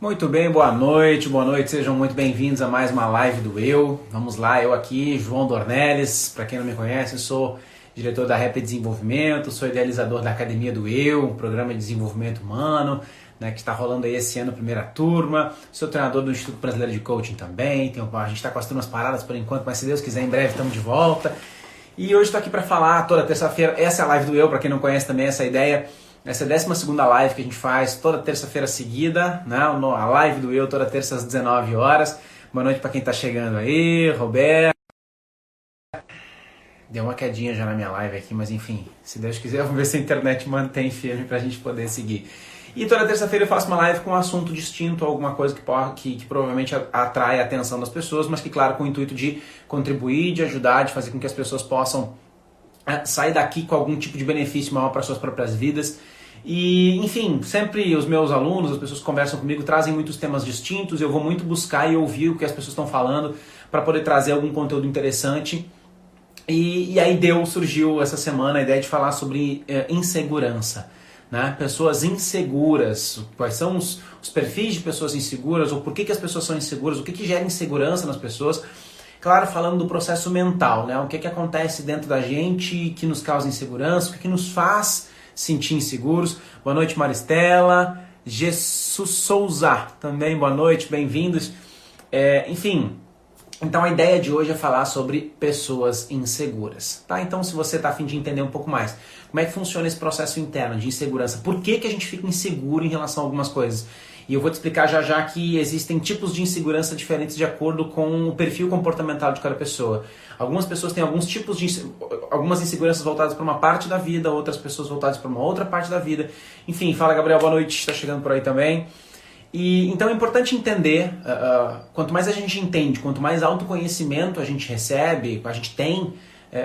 Muito bem, boa noite, sejam muito bem-vindos a mais uma live do Eu. Vamos lá, eu aqui, João Dornelles, para quem não me conhece, sou diretor da Rap Desenvolvimento, sou idealizador da Academia do Eu, um programa de desenvolvimento humano, né, que está rolando aí esse ano, primeira turma. Sou treinador do Instituto Brasileiro de Coaching também, a gente está com as turmas paradas por enquanto, mas se Deus quiser, em breve estamos de volta. E hoje estou aqui para falar, toda terça-feira, essa é a live do Eu, para quem não conhece também essa ideia. Essa é a 12ª live que a gente faz toda terça-feira seguida, né? A live do Eu toda terça às 19 horas. Boa noite para quem está chegando aí, Roberto. Deu uma quedinha já na minha live aqui, mas enfim, se Deus quiser, vamos ver se a internet mantém firme para a gente poder seguir. E toda terça-feira eu faço uma live com um assunto distinto, alguma coisa que provavelmente atrai a atenção das pessoas, mas que, claro, com o intuito de contribuir, de ajudar, de fazer com que as pessoas possam sair daqui com algum tipo de benefício maior para suas próprias vidas. E, enfim, sempre os meus alunos, as pessoas que conversam comigo, trazem muitos temas distintos, eu vou muito buscar e ouvir o que as pessoas estão falando para poder trazer algum conteúdo interessante. E aí surgiu essa semana a ideia de falar sobre insegurança, né? Pessoas inseguras, quais são os perfis de pessoas inseguras, ou por que as pessoas são inseguras, o que gera insegurança nas pessoas. Claro, falando do processo mental, né? O que acontece dentro da gente que nos causa insegurança, o que nos faz sentir inseguros. Boa noite, Maristela. Jesus Souza, também boa noite, bem-vindos. Enfim, então a ideia de hoje é falar sobre pessoas inseguras, tá? Então, se você está a fim de entender um pouco mais como é que funciona esse processo interno de insegurança, por que a gente fica inseguro em relação a algumas coisas, e eu vou te explicar já que existem tipos de insegurança diferentes de acordo com o perfil comportamental de cada pessoa. Algumas pessoas têm alguns tipos de algumas inseguranças voltadas para uma parte da vida, outras pessoas voltadas para uma outra parte da vida. Enfim, fala Gabriel, boa noite, está chegando por aí também. E então é importante entender, quanto mais a gente entende, quanto mais autoconhecimento a gente recebe, a gente tem,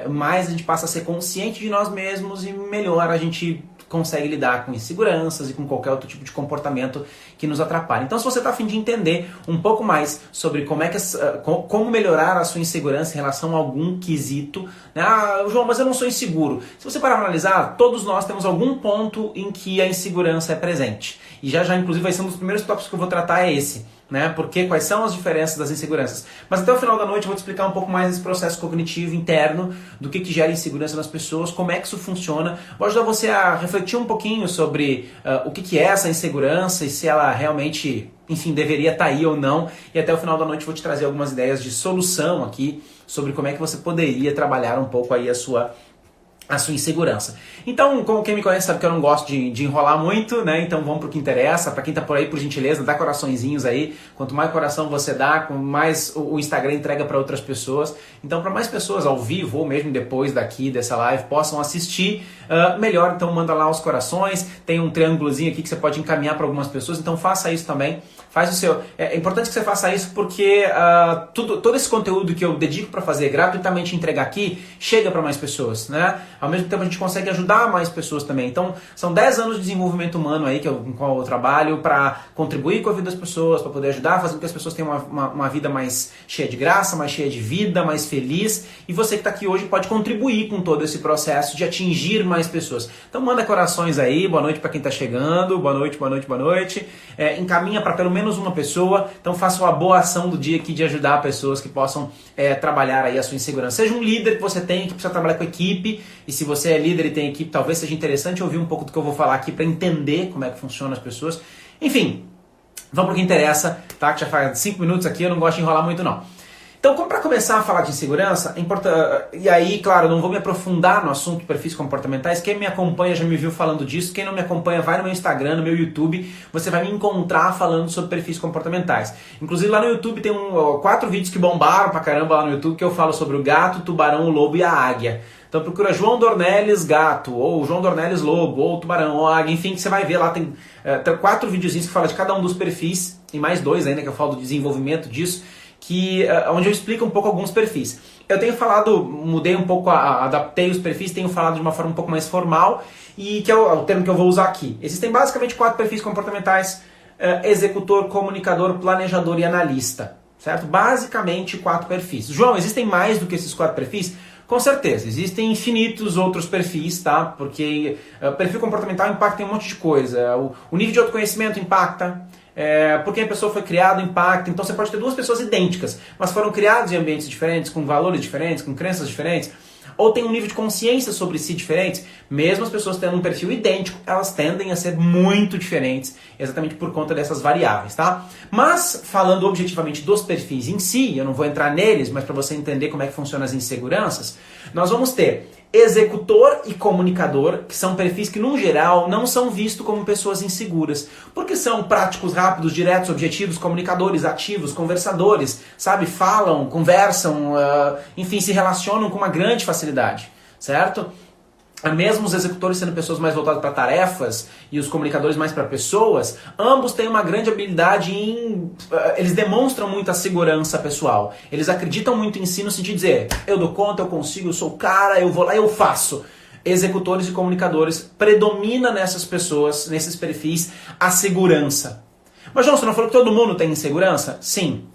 mais a gente passa a ser consciente de nós mesmos e melhor a gente consegue lidar com inseguranças e com qualquer outro tipo de comportamento que nos atrapalhe. Então, se você está a fim de entender um pouco mais sobre como melhorar a sua insegurança em relação a algum quesito, né? João, mas eu não sou inseguro. Se você parar para analisar, todos nós temos algum ponto em que a insegurança é presente. E já inclusive, vai ser um dos primeiros tópicos que eu vou tratar é esse. Né? Porque quais são as diferenças das inseguranças. Mas até o final da noite eu vou te explicar um pouco mais desse processo cognitivo interno, do que gera insegurança nas pessoas, como é que isso funciona. Vou ajudar você a refletir um pouquinho sobre o que é essa insegurança e se ela realmente, enfim, deveria estar aí ou não. E até o final da noite eu vou te trazer algumas ideias de solução aqui sobre como é que você poderia trabalhar um pouco aí a sua insegurança. Então, como quem me conhece sabe que eu não gosto de enrolar muito, né? Então vamos pro que interessa. Para quem tá por aí, por gentileza, dá coraçõezinhos aí. Quanto mais coração você dá, mais o Instagram entrega para outras pessoas. Então, para mais pessoas ao vivo ou mesmo depois dessa live possam assistir, melhor. Então manda lá os corações. Tem um triângulozinho aqui que você pode encaminhar para algumas pessoas. Então faça isso também. Faz o seu. É importante que você faça isso porque todo esse conteúdo que eu dedico para fazer gratuitamente entregar aqui chega para mais pessoas, né? Ao mesmo tempo a gente consegue ajudar mais pessoas também. Então são 10 anos de desenvolvimento humano aí com qual eu trabalho para contribuir com a vida das pessoas, para poder ajudar, fazer com que as pessoas tenham uma vida mais cheia de graça, mais cheia de vida, mais feliz. E você que está aqui hoje pode contribuir com todo esse processo de atingir mais pessoas. Então manda corações aí, boa noite para quem está chegando, boa noite, boa noite, boa noite. Encaminha para pelo menos uma pessoa, então faça uma boa ação do dia aqui de ajudar pessoas que possam trabalhar aí a sua insegurança. Seja um líder que você tem, que precisa trabalhar com equipe, e se você é líder e tem equipe, talvez seja interessante ouvir um pouco do que eu vou falar aqui para entender como é que funcionam as pessoas. Enfim, vamos para o que interessa, tá? Que já faz 5 minutos aqui, eu não gosto de enrolar muito não. Então, para começar a falar de insegurança, e aí, claro, não vou me aprofundar no assunto de perfis comportamentais. Quem me acompanha já me viu falando disso. Quem não me acompanha, vai no meu Instagram, no meu YouTube. Você vai me encontrar falando sobre perfis comportamentais. Inclusive, lá no YouTube tem 4 vídeos que bombaram pra caramba lá no YouTube, que eu falo sobre o gato, o tubarão, o lobo e a águia. Então procura João Dornelles gato, ou João Dornelles lobo, ou tubarão, ou águia, enfim, que você vai ver lá, tem 4 videozinhos que falam de cada um dos perfis, e mais 2 ainda que eu falo do desenvolvimento disso, onde eu explico um pouco alguns perfis. Eu tenho falado, mudei um pouco, adaptei os perfis, tenho falado de uma forma um pouco mais formal, e que é o termo que eu vou usar aqui. Existem basicamente 4 perfis comportamentais: executor, comunicador, planejador e analista. Certo? Basicamente 4 perfis. João, existem mais do que esses 4 perfis? Com certeza, existem infinitos outros perfis, tá? Porque perfil comportamental impacta em um monte de coisa. O nível de autoconhecimento impacta, porque a pessoa foi criada, impacta. Então você pode ter duas pessoas idênticas, mas foram criadas em ambientes diferentes, com valores diferentes, com crenças diferentes, ou tem um nível de consciência sobre si diferente. Mesmo as pessoas tendo um perfil idêntico, elas tendem a ser muito diferentes, exatamente por conta dessas variáveis, tá? Mas, falando objetivamente dos perfis em si, eu não vou entrar neles, mas para você entender como é que funcionam as inseguranças, nós vamos ter executor e comunicador, que são perfis que, no geral, não são vistos como pessoas inseguras, porque são práticos, rápidos, diretos, objetivos, comunicadores, ativos, conversadores, sabe? Falam, conversam, enfim, se relacionam com uma grande facilidade, certo? Mesmo os executores sendo pessoas mais voltadas para tarefas e os comunicadores mais para pessoas, ambos têm uma grande habilidade em... Eles demonstram muita segurança pessoal. Eles acreditam muito em si no sentido de dizer, eu dou conta, eu consigo, eu sou o cara, eu vou lá e eu faço. Executores e comunicadores, predomina nessas pessoas, nesses perfis, a segurança. Mas João, você não falou que todo mundo tem insegurança? Sim.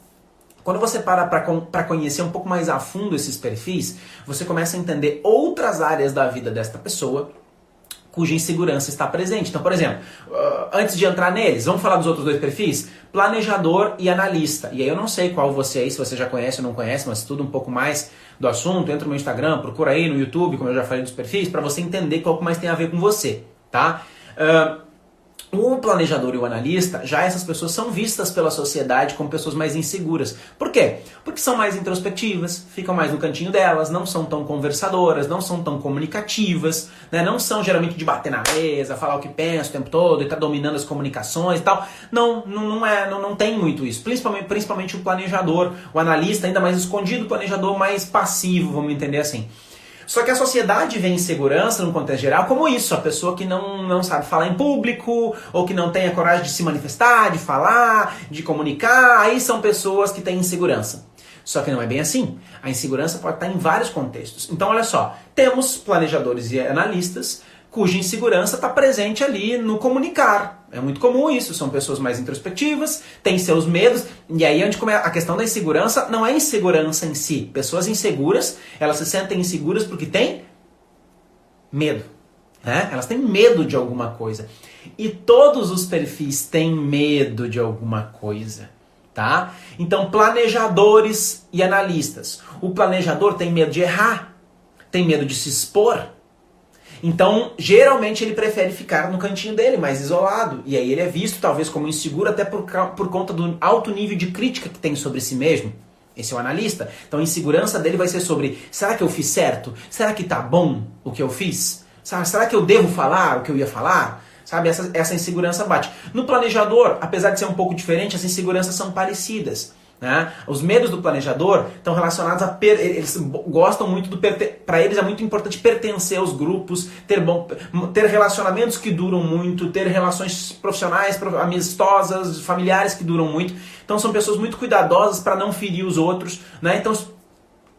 Quando você para conhecer um pouco mais a fundo esses perfis, você começa a entender outras áreas da vida desta pessoa cuja insegurança está presente. Então, por exemplo, antes de entrar neles, vamos falar dos outros dois perfis? Planejador e analista. E aí eu não sei qual você é, se você já conhece ou não conhece, mas estuda um pouco mais do assunto, entra no meu Instagram, procura aí no YouTube, como eu já falei dos perfis, para você entender qual que mais tem a ver com você, tá? O planejador e o analista, já essas pessoas são vistas pela sociedade como pessoas mais inseguras. Por quê? Porque são mais introspectivas, ficam mais no cantinho delas, não são tão conversadoras, não são tão comunicativas, né? Não são geralmente de bater na mesa, falar o que pensa o tempo todo e estar dominando as comunicações e tal. Não tem muito isso. Principalmente o planejador, o analista ainda mais escondido, o planejador mais passivo, vamos entender assim. Só que a sociedade vê insegurança, no contexto geral, como isso. A pessoa que não sabe falar em público, ou que não tem a coragem de se manifestar, de falar, de comunicar. Aí são pessoas que têm insegurança. Só que não é bem assim. A insegurança pode estar em vários contextos. Então, olha só. Temos planejadores e analistas cuja insegurança está presente ali no comunicar. É muito comum isso, são pessoas mais introspectivas, têm seus medos, e aí onde a questão da insegurança não é insegurança em si. Pessoas inseguras, elas se sentem inseguras porque têm medo, né? Elas têm medo de alguma coisa. E todos os perfis têm medo de alguma coisa, tá? Então, planejadores e analistas. O planejador tem medo de errar, tem medo de se expor. Então, geralmente ele prefere ficar no cantinho dele, mais isolado. E aí ele é visto talvez como inseguro até por conta do alto nível de crítica que tem sobre si mesmo. Esse é o analista. Então a insegurança dele vai ser sobre, será que eu fiz certo? Será que tá bom o que eu fiz? Será que eu devo falar o que eu ia falar? Sabe, essa insegurança bate. No planejador, apesar de ser um pouco diferente, as inseguranças são parecidas. Né? Os medos do planejador estão relacionados a... Eles gostam muito do... Para eles é muito importante pertencer aos grupos, ter relacionamentos que duram muito, ter relações profissionais, amistosas, familiares que duram muito. Então são pessoas muito cuidadosas para não ferir os outros. Né? Então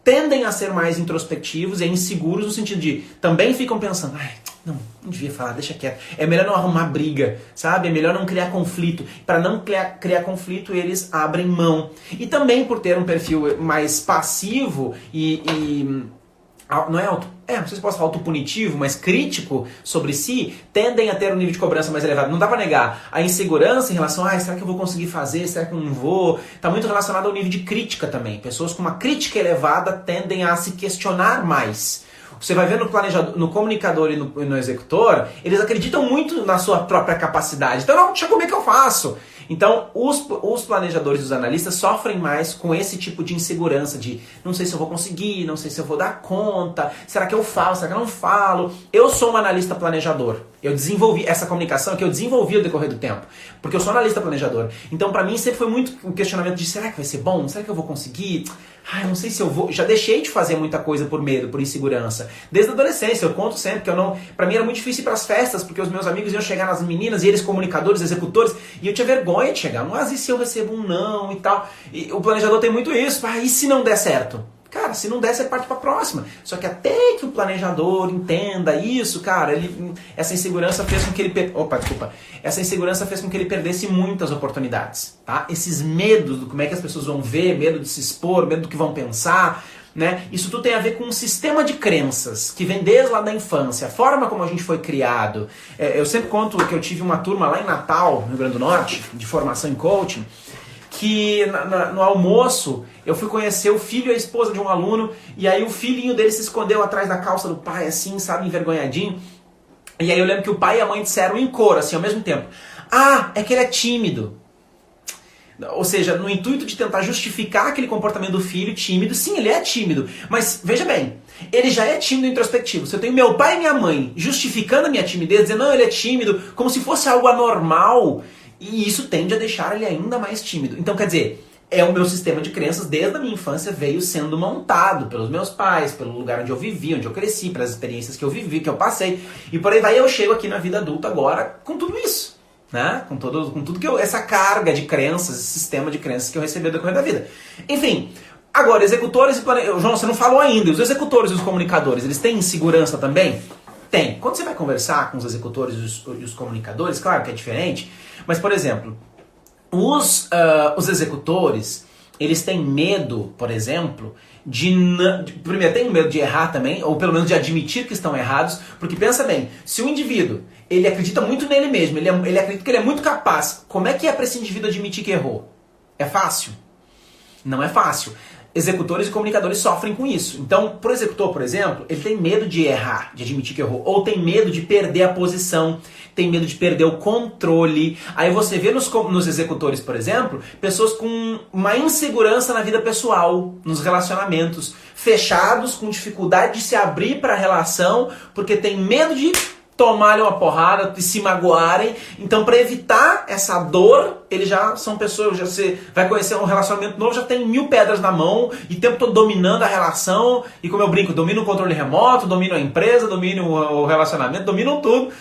tendem a ser mais introspectivos e inseguros no sentido de... Também ficam pensando... Não devia falar, deixa quieto. É melhor não arrumar briga, sabe? É melhor não criar conflito. Para não criar conflito, eles abrem mão. E também por ter um perfil mais passivo não sei se posso falar autopunitivo, mas crítico sobre si, tendem a ter um nível de cobrança mais elevado. Não dá para negar. A insegurança em relação a, será que eu vou conseguir fazer? Será que eu não vou? Está muito relacionado ao nível de crítica também. Pessoas com uma crítica elevada tendem a se questionar mais. Você vai ver no comunicador e no executor, eles acreditam muito na sua própria capacidade. Então, deixa como é que eu faço? Então, os planejadores e os analistas sofrem mais com esse tipo de insegurança de não sei se eu vou conseguir, não sei se eu vou dar conta, será que eu falo, será que eu não falo? Eu sou um analista planejador. Eu desenvolvi essa comunicação que eu desenvolvi ao decorrer do tempo, porque eu sou analista planejador. Então, para mim, sempre foi muito um questionamento de será que vai ser bom? Será que eu vou conseguir? Não sei se eu vou... Já deixei de fazer muita coisa por medo, por insegurança. Desde a adolescência, eu conto sempre que eu não... Pra mim era muito difícil ir pras festas, porque os meus amigos iam chegar nas meninas, e eles comunicadores, executores, e eu tinha vergonha de chegar. Mas e se eu recebo um não e tal? E o planejador tem muito isso. E se não der certo? Cara, se não der, você parte pra próxima. Só que até que o planejador entenda isso, cara, essa insegurança fez com que ele... Essa insegurança fez com que ele perdesse muitas oportunidades, tá? Esses medos do como é que as pessoas vão ver, medo de se expor, medo do que vão pensar, né? Isso tudo tem a ver com um sistema de crenças que vem desde lá da infância, a forma como a gente foi criado. Eu sempre conto que eu tive uma turma lá em Natal, no Rio Grande do Norte, de formação em coaching, que no almoço eu fui conhecer o filho e a esposa de um aluno, e aí o filhinho dele se escondeu atrás da calça do pai, assim, sabe, envergonhadinho. E aí eu lembro que o pai e a mãe disseram em coro, assim, ao mesmo tempo: ah, é que ele é tímido. Ou seja, no intuito de tentar justificar aquele comportamento do filho tímido. Sim, ele é tímido, mas veja bem, ele já é tímido introspectivo. Se eu tenho meu pai e minha mãe justificando a minha timidez, dizendo, não, ele é tímido, como se fosse algo anormal, e isso tende a deixar ele ainda mais tímido. Então, quer dizer, o meu sistema de crenças desde a minha infância veio sendo montado pelos meus pais, pelo lugar onde eu vivi, onde eu cresci, pelas experiências que eu vivi, que eu passei, e por aí vai. Eu chego aqui na vida adulta agora com tudo isso. Né? Com tudo que essa carga de crenças, esse sistema de crenças que eu recebi no decorrer da vida. Enfim, agora, executores e João, você não falou ainda, os executores e os comunicadores, eles têm insegurança também? Tem. Quando você vai conversar com os executores e os comunicadores, claro que é diferente, mas, por exemplo, os executores, eles têm medo, por exemplo, primeiro, tem medo de errar também, ou pelo menos de admitir que estão errados, porque pensa bem, se o indivíduo, ele acredita muito nele mesmo, ele acredita que ele é muito capaz, como é que é para esse indivíduo admitir que errou? É fácil? Não é fácil. Executores e comunicadores sofrem com isso. Então, pro executor, por exemplo, ele tem medo de errar, de admitir que errou, ou tem medo de perder a posição, tem medo de perder o controle. Aí você vê nos executores, por exemplo, pessoas com uma insegurança na vida pessoal, nos relacionamentos, fechados, com dificuldade de se abrir para a relação, porque tem medo de tomarem uma porrada e se magoarem. Então, para evitar essa dor, eles já são pessoas, já você vai conhecer um relacionamento novo, já tem 1000 pedras na mão e o tempo todo dominando a relação. E como eu brinco, dominam o controle remoto, dominam a empresa, dominam o relacionamento, dominam tudo.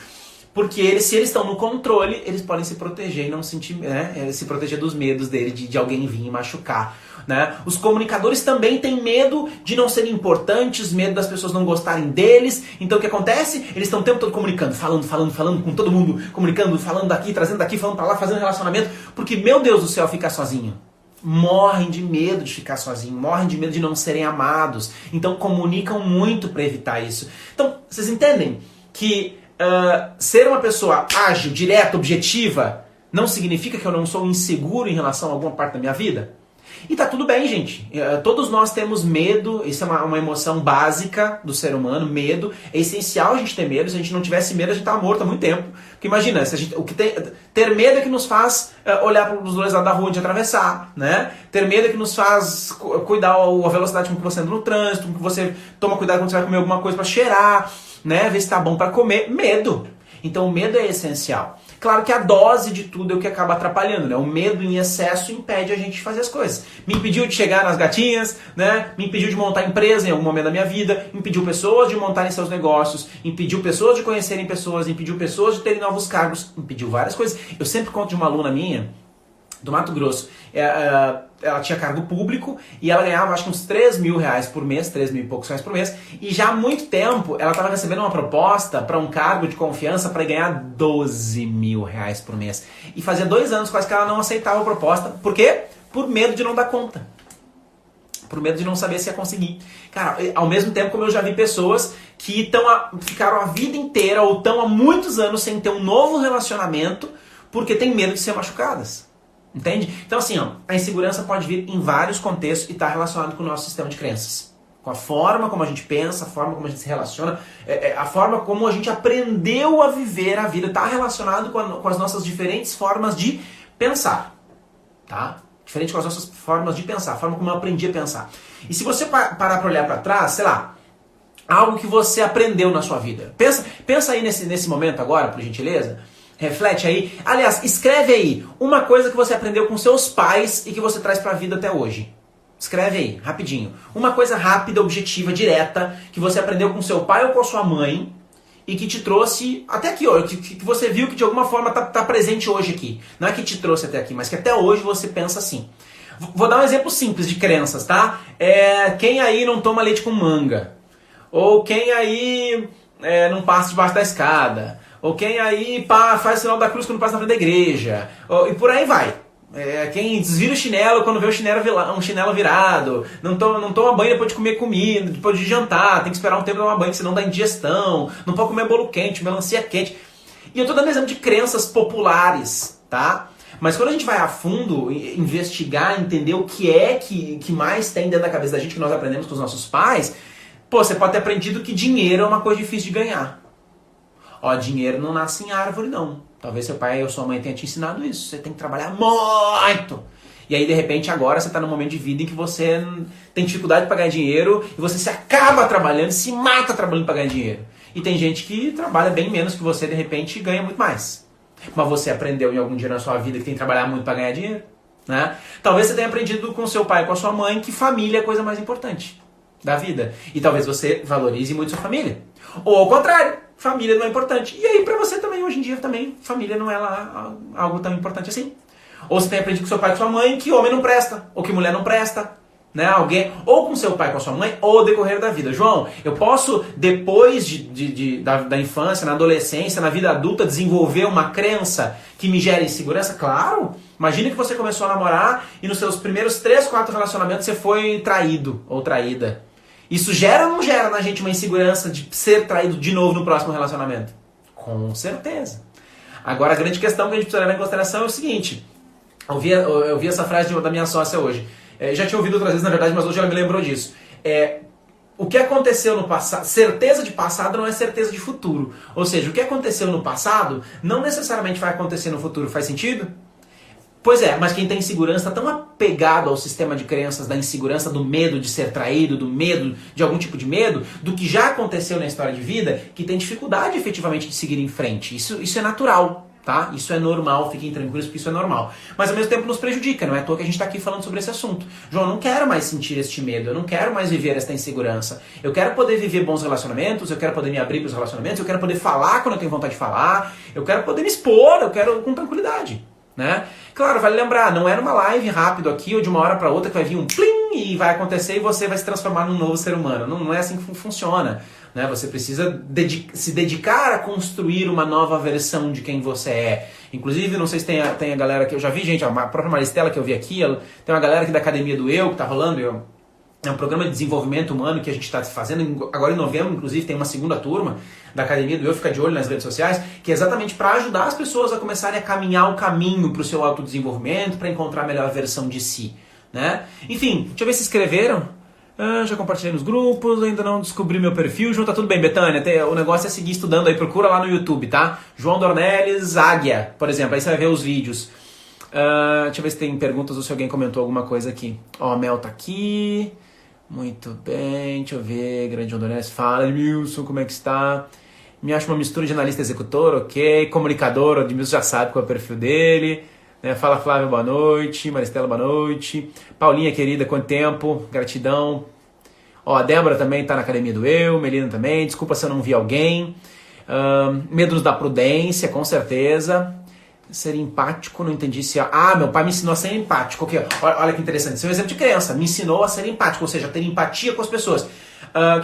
Porque se eles estão no controle, eles podem se proteger e não sentir, né, se proteger dos medos dele, de alguém vir e machucar. Né? Os comunicadores também têm medo de não serem importantes, medo das pessoas não gostarem deles. Então o que acontece? Eles estão o tempo todo comunicando, falando com todo mundo, comunicando, falando daqui, trazendo daqui, falando pra lá, fazendo relacionamento. Porque, meu Deus do céu, ficar sozinho. Morrem de medo de ficar sozinho, morrem de medo de não serem amados. Então comunicam muito para evitar isso. Então, vocês entendem que ser uma pessoa ágil, direta, objetiva, não significa que eu não sou inseguro em relação a alguma parte da minha vida? E tá tudo bem, gente. Todos nós temos medo, isso é uma emoção básica do ser humano, medo. É essencial a gente ter medo. Se a gente não tivesse medo, a gente tava morto há muito tempo. Porque imagina, ter medo é que nos faz olhar para os dois lados da rua de atravessar, né? Ter medo é que nos faz cuidar a velocidade com que você anda no trânsito, com que você toma cuidado quando você vai comer alguma coisa para cheirar, né? Ver se tá bom para comer. Medo. Então o medo é essencial. Claro que a dose de tudo é o que acaba atrapalhando, né? O medo em excesso impede a gente de fazer as coisas. Me impediu de chegar nas gatinhas, né? Me impediu de montar empresa em algum momento da minha vida, impediu pessoas de montarem seus negócios, impediu pessoas de conhecerem pessoas, impediu pessoas de terem novos cargos, impediu várias coisas. Eu sempre conto de uma aluna minha, do Mato Grosso, ela tinha cargo público e ela ganhava acho que uns 3 mil reais por mês, 3 mil e poucos reais por mês, e já há muito tempo ela estava recebendo uma proposta para um cargo de confiança para ganhar 12 mil reais por mês. E fazia 2 anos quase que ela não aceitava a proposta. Por quê? Por medo de não dar conta. Por medo de não saber se ia conseguir. Cara, ao mesmo tempo como eu já vi pessoas que ficaram a vida inteira ou estão há muitos anos sem ter um novo relacionamento porque tem medo de ser machucadas. Entende? Então assim, a insegurança pode vir em vários contextos e está relacionado com o nosso sistema de crenças. Com a forma como a gente pensa, a forma como a gente se relaciona, a forma como a gente aprendeu a viver a vida. Está relacionado com as nossas diferentes formas de pensar. Tá? Diferente com as nossas formas de pensar, a forma como eu aprendi a pensar. E se você parar para olhar para trás, sei lá, algo que você aprendeu na sua vida. Pensa aí nesse momento agora, por gentileza. Reflete aí. Aliás, escreve aí uma coisa que você aprendeu com seus pais e que você traz para a vida até hoje. Escreve aí, rapidinho. Uma coisa rápida, objetiva, direta, que você aprendeu com seu pai ou com a sua mãe e que te trouxe até aqui, que você viu que de alguma forma tá presente hoje aqui. Não é que te trouxe até aqui, mas que até hoje você pensa assim. Vou dar um exemplo simples de crenças, tá? Quem aí não toma leite com manga? Ou quem aí não passa debaixo da escada? Ou quem aí faz o sinal da cruz quando passa na frente da igreja? E por aí vai. Quem desvira o chinelo quando vê um chinelo virado, não toma banho depois de comer comida, depois de jantar, tem que esperar um tempo pra tomar banho, senão dá indigestão, não pode comer bolo quente, melancia quente. E eu tô dando exemplo de crenças populares, tá? Mas quando a gente vai a fundo, investigar, entender o que é que mais tem dentro da cabeça da gente, que nós aprendemos com os nossos pais, você pode ter aprendido que dinheiro é uma coisa difícil de ganhar. Dinheiro não nasce em árvore, não. Talvez seu pai ou sua mãe tenha te ensinado isso. Você tem que trabalhar muito. E aí, de repente, agora você está num momento de vida em que você tem dificuldade para ganhar dinheiro e você se acaba trabalhando, se mata trabalhando para ganhar dinheiro. E tem gente que trabalha bem menos que você, de repente, e ganha muito mais. Mas você aprendeu em algum dia na sua vida que tem que trabalhar muito para ganhar dinheiro, né? Talvez você tenha aprendido com seu pai e com a sua mãe que família é a coisa mais importante da vida. E talvez você valorize muito sua família. Ou ao contrário, família não é importante. E aí pra você também, hoje em dia, também, família não é lá algo tão importante assim. Ou você tem aprendido com seu pai e com sua mãe que homem não presta, ou que mulher não presta, né? Alguém, ou com seu pai e com a sua mãe, ou ao decorrer da vida. João, eu posso, depois da infância, na adolescência, na vida adulta, desenvolver uma crença que me gere insegurança? Claro! Imagina que você começou a namorar e nos seus primeiros 3, 4 relacionamentos você foi traído ou traída. Isso gera ou não gera na gente uma insegurança de ser traído de novo no próximo relacionamento? Com certeza. Agora, a grande questão que a gente precisa levar em consideração é o seguinte. Eu vi essa frase da minha sócia hoje. Já tinha ouvido outras vezes, na verdade, mas hoje ela me lembrou disso. O que aconteceu no passado, certeza de passado não é certeza de futuro. Ou seja, o que aconteceu no passado não necessariamente vai acontecer no futuro. Faz sentido? Pois é, mas quem tem insegurança está tão apegado ao sistema de crenças da insegurança, do medo de ser traído, do medo, de algum tipo de medo, do que já aconteceu na história de vida, que tem dificuldade efetivamente de seguir em frente. Isso é natural, tá? Isso é normal, fiquem tranquilos porque isso é normal. Mas ao mesmo tempo nos prejudica, não é à toa que a gente está aqui falando sobre esse assunto. João, eu não quero mais sentir este medo, eu não quero mais viver esta insegurança. Eu quero poder viver bons relacionamentos, eu quero poder me abrir para os relacionamentos, eu quero poder falar quando eu tenho vontade de falar, eu quero poder me expor, eu quero com tranquilidade. Né? Claro, vale lembrar, não é numa live rápido aqui ou de uma hora para outra que vai vir um plim e vai acontecer e você vai se transformar num novo ser humano. Não é assim que funciona. Né? Você precisa se dedicar a construir uma nova versão de quem você é. Inclusive, não sei se tem a galera que eu já vi, gente, a própria Maristela que eu vi aqui, tem uma galera aqui da Academia do Eu que tá rolando. É um programa de desenvolvimento humano que a gente está fazendo, agora em novembro, inclusive, tem uma segunda turma da Academia do Eu, fica de olho nas redes sociais, que é exatamente para ajudar as pessoas a começarem a caminhar o caminho para o seu autodesenvolvimento, para encontrar a melhor versão de si. Né? Enfim, deixa eu ver se inscreveram. Já compartilhei nos grupos, ainda não descobri meu perfil. João, tá tudo bem, Betânia? O negócio é seguir estudando aí, procura lá no YouTube, tá? João Dornelles Águia, por exemplo, aí você vai ver os vídeos. Deixa eu ver se tem perguntas ou se alguém comentou alguma coisa aqui. Ó, a Mel tá aqui. Muito bem, deixa eu ver, grande João Dornelles, fala, Edmilson, como é que está? Me acho uma mistura de analista executor, ok, comunicador, o Edmilson já sabe qual é o perfil dele, né? Fala Flávio, boa noite, Maristela, boa noite, Paulinha, querida, quanto tempo, gratidão, ó, a Débora também está na Academia do Eu, Melina também, desculpa se eu não vi alguém, medos da prudência, com certeza. Ser empático, não entendi se... meu pai me ensinou a ser empático. Okay, olha que interessante, isso é um exemplo de crença. Me ensinou a ser empático, ou seja, a ter empatia com as pessoas.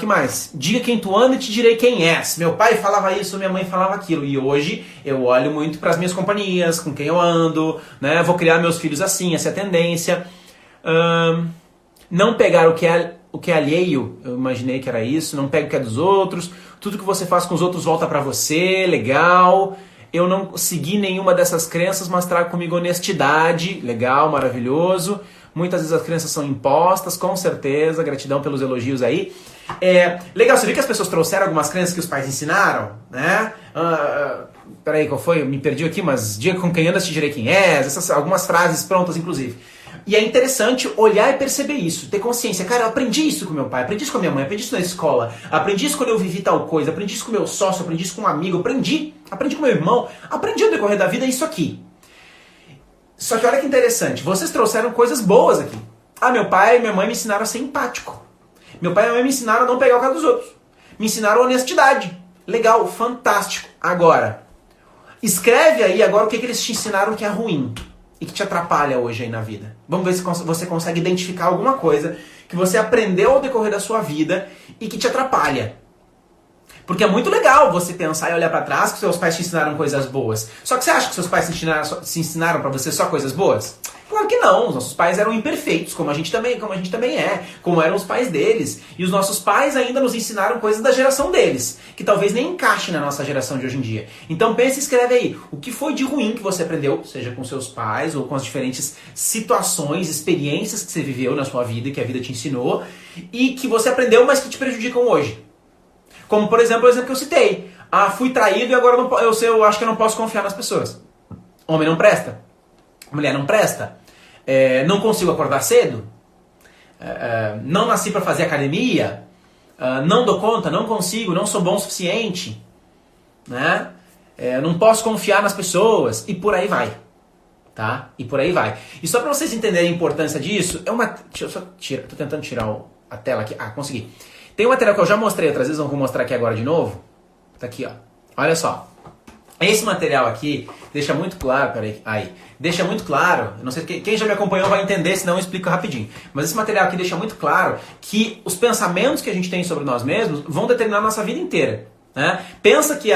Que mais? Diga quem tu anda e te direi quem és. Meu pai falava isso, minha mãe falava aquilo. E hoje eu olho muito para as minhas companhias, com quem eu ando, né? Vou criar meus filhos assim, essa é a tendência. Não pegar o que é alheio, eu imaginei que era isso. Não pega o que é dos outros. Tudo que você faz com os outros volta para você, legal. Eu não segui nenhuma dessas crenças, mas trago comigo honestidade, legal, maravilhoso. Muitas vezes as crenças são impostas, com certeza, gratidão pelos elogios aí. Legal, você viu que as pessoas trouxeram algumas crenças que os pais ensinaram, né? Peraí, qual foi? Eu me perdi aqui, mas diga com quem andas te direi quem és, algumas frases prontas, inclusive. E é interessante olhar e perceber isso, ter consciência. Cara, eu aprendi isso com meu pai, aprendi isso com a minha mãe, aprendi isso na escola, aprendi isso quando eu vivi tal coisa, aprendi isso com meu sócio, aprendi isso com um amigo, aprendi com meu irmão, aprendi no decorrer da vida isso aqui. Só que olha que interessante, vocês trouxeram coisas boas aqui. Meu pai e minha mãe me ensinaram a ser empático. Meu pai e minha mãe me ensinaram a não pegar o cara dos outros. Me ensinaram honestidade. Legal, fantástico. Agora, escreve aí agora o que eles te ensinaram que é ruim e que te atrapalha hoje aí na vida. Vamos ver se você consegue identificar alguma coisa que você aprendeu ao decorrer da sua vida e que te atrapalha. Porque é muito legal você pensar e olhar pra trás que seus pais te ensinaram coisas boas. Só que você acha que seus pais se ensinaram pra você só coisas boas? Claro que não, os nossos pais eram imperfeitos, como a gente também é, como eram os pais deles. E os nossos pais ainda nos ensinaram coisas da geração deles, que talvez nem encaixem na nossa geração de hoje em dia. Então pensa e escreve aí, o que foi de ruim que você aprendeu, seja com seus pais ou com as diferentes situações, experiências que você viveu na sua vida, que a vida te ensinou, e que você aprendeu, mas que te prejudicam hoje. Como, por exemplo, o exemplo que eu citei. Fui traído e agora eu acho que eu não posso confiar nas pessoas. Homem não presta. Mulher não presta. Não consigo acordar cedo. Não nasci para fazer academia. Não dou conta, não consigo, não sou bom o suficiente. Né? Não posso confiar nas pessoas. E por aí vai. Tá? E por aí vai. E só para vocês entenderem a importância disso, deixa eu só tô tentando tirar a tela aqui. Consegui. Tem um material que eu já mostrei outras vezes, vou mostrar aqui agora de novo. Tá aqui, ó. Olha só. Esse material aqui deixa muito claro, deixa muito claro, não sei quem já me acompanhou vai entender, senão eu explico rapidinho. Mas esse material aqui deixa muito claro que os pensamentos que a gente tem sobre nós mesmos vão determinar a nossa vida inteira. Né? Pensa que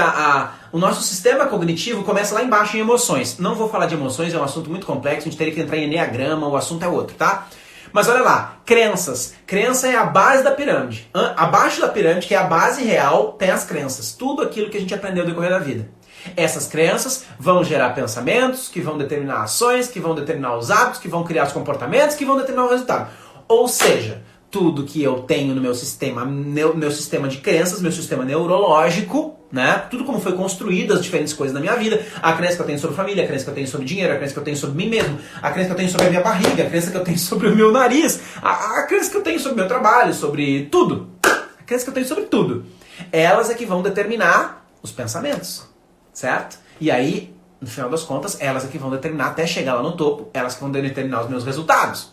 o nosso sistema cognitivo começa lá embaixo em emoções. Não vou falar de emoções, é um assunto muito complexo, a gente teria que entrar em enneagrama, o assunto é outro, tá? Mas olha lá, crenças. Crença é a base da pirâmide. Abaixo da pirâmide, que é a base real, tem as crenças. Tudo aquilo que a gente aprendeu no decorrer da vida. Essas crenças vão gerar pensamentos, que vão determinar ações, que vão determinar os hábitos, que vão criar os comportamentos, que vão determinar o resultado. Ou seja, tudo que eu tenho no meu sistema de crenças, meu sistema neurológico, né? Tudo como foi construído, as diferentes coisas da minha vida, a crença que eu tenho sobre família, a crença que eu tenho sobre dinheiro, a crença que eu tenho sobre mim mesmo, a crença que eu tenho sobre a minha barriga, a crença que eu tenho sobre o meu nariz, a crença que eu tenho sobre o meu trabalho, sobre tudo. A crença que eu tenho sobre tudo. Elas é que vão determinar os pensamentos, certo? E aí, no final das contas, elas é que vão determinar até chegar lá no topo, elas que vão determinar os meus resultados.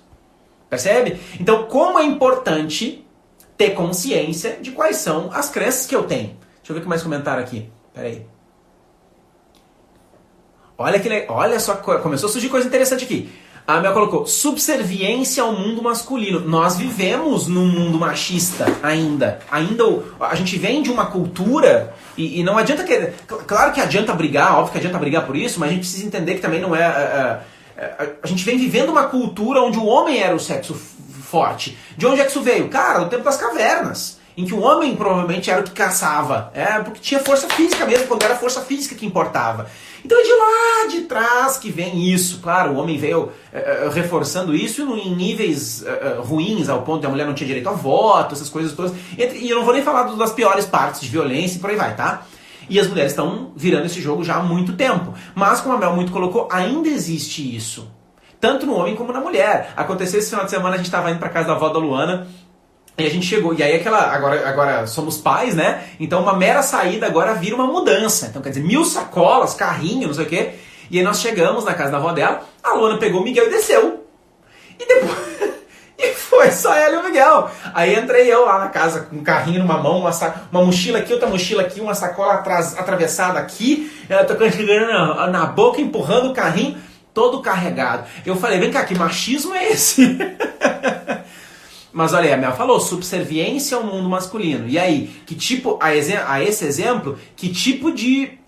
Percebe? Então, como é importante ter consciência de quais são as crenças que eu tenho. Deixa eu ver o que mais comentaram aqui. Peraí. Olha só, começou a surgir coisa interessante aqui. A Mel colocou, subserviência ao mundo masculino. Nós vivemos num mundo machista ainda. A gente vem de uma cultura e não adianta querer... Claro que adianta brigar, óbvio que adianta brigar por isso, mas a gente precisa entender que também não é... A gente vem vivendo uma cultura onde o homem era o sexo forte. De onde é que isso veio? Cara, do tempo das cavernas. Em que o homem provavelmente era o que caçava. Porque tinha força física mesmo, quando era força física que importava. Então é de lá de trás que vem isso. Claro, o homem veio reforçando isso em níveis ruins, ao ponto de a mulher não tinha direito a voto, essas coisas todas. E eu não vou nem falar das piores partes de violência e por aí vai, tá? E as mulheres estão virando esse jogo já há muito tempo. Mas, como a Mel muito colocou, ainda existe isso. Tanto no homem como na mulher. Aconteceu esse final de semana, a gente estava indo para casa da avó da Luana, e a gente chegou, e aí agora somos pais, né? Então uma mera saída agora vira uma mudança. Então quer dizer, 1000 sacolas, carrinho, não sei o quê. E aí nós chegamos na casa da avó dela, a Luana pegou o Miguel e desceu. E depois... E foi só ela e o Miguel. Aí entrei eu lá na casa com um carrinho numa mão, uma mochila aqui, outra mochila aqui, uma sacola atravessada aqui, ela tocando na boca, empurrando o carrinho, todo carregado. Eu falei, vem cá, que machismo é esse? Mas olha aí, a Mel falou, subserviência ao mundo masculino. E aí, que tipo, a esse exemplo, que tipo de...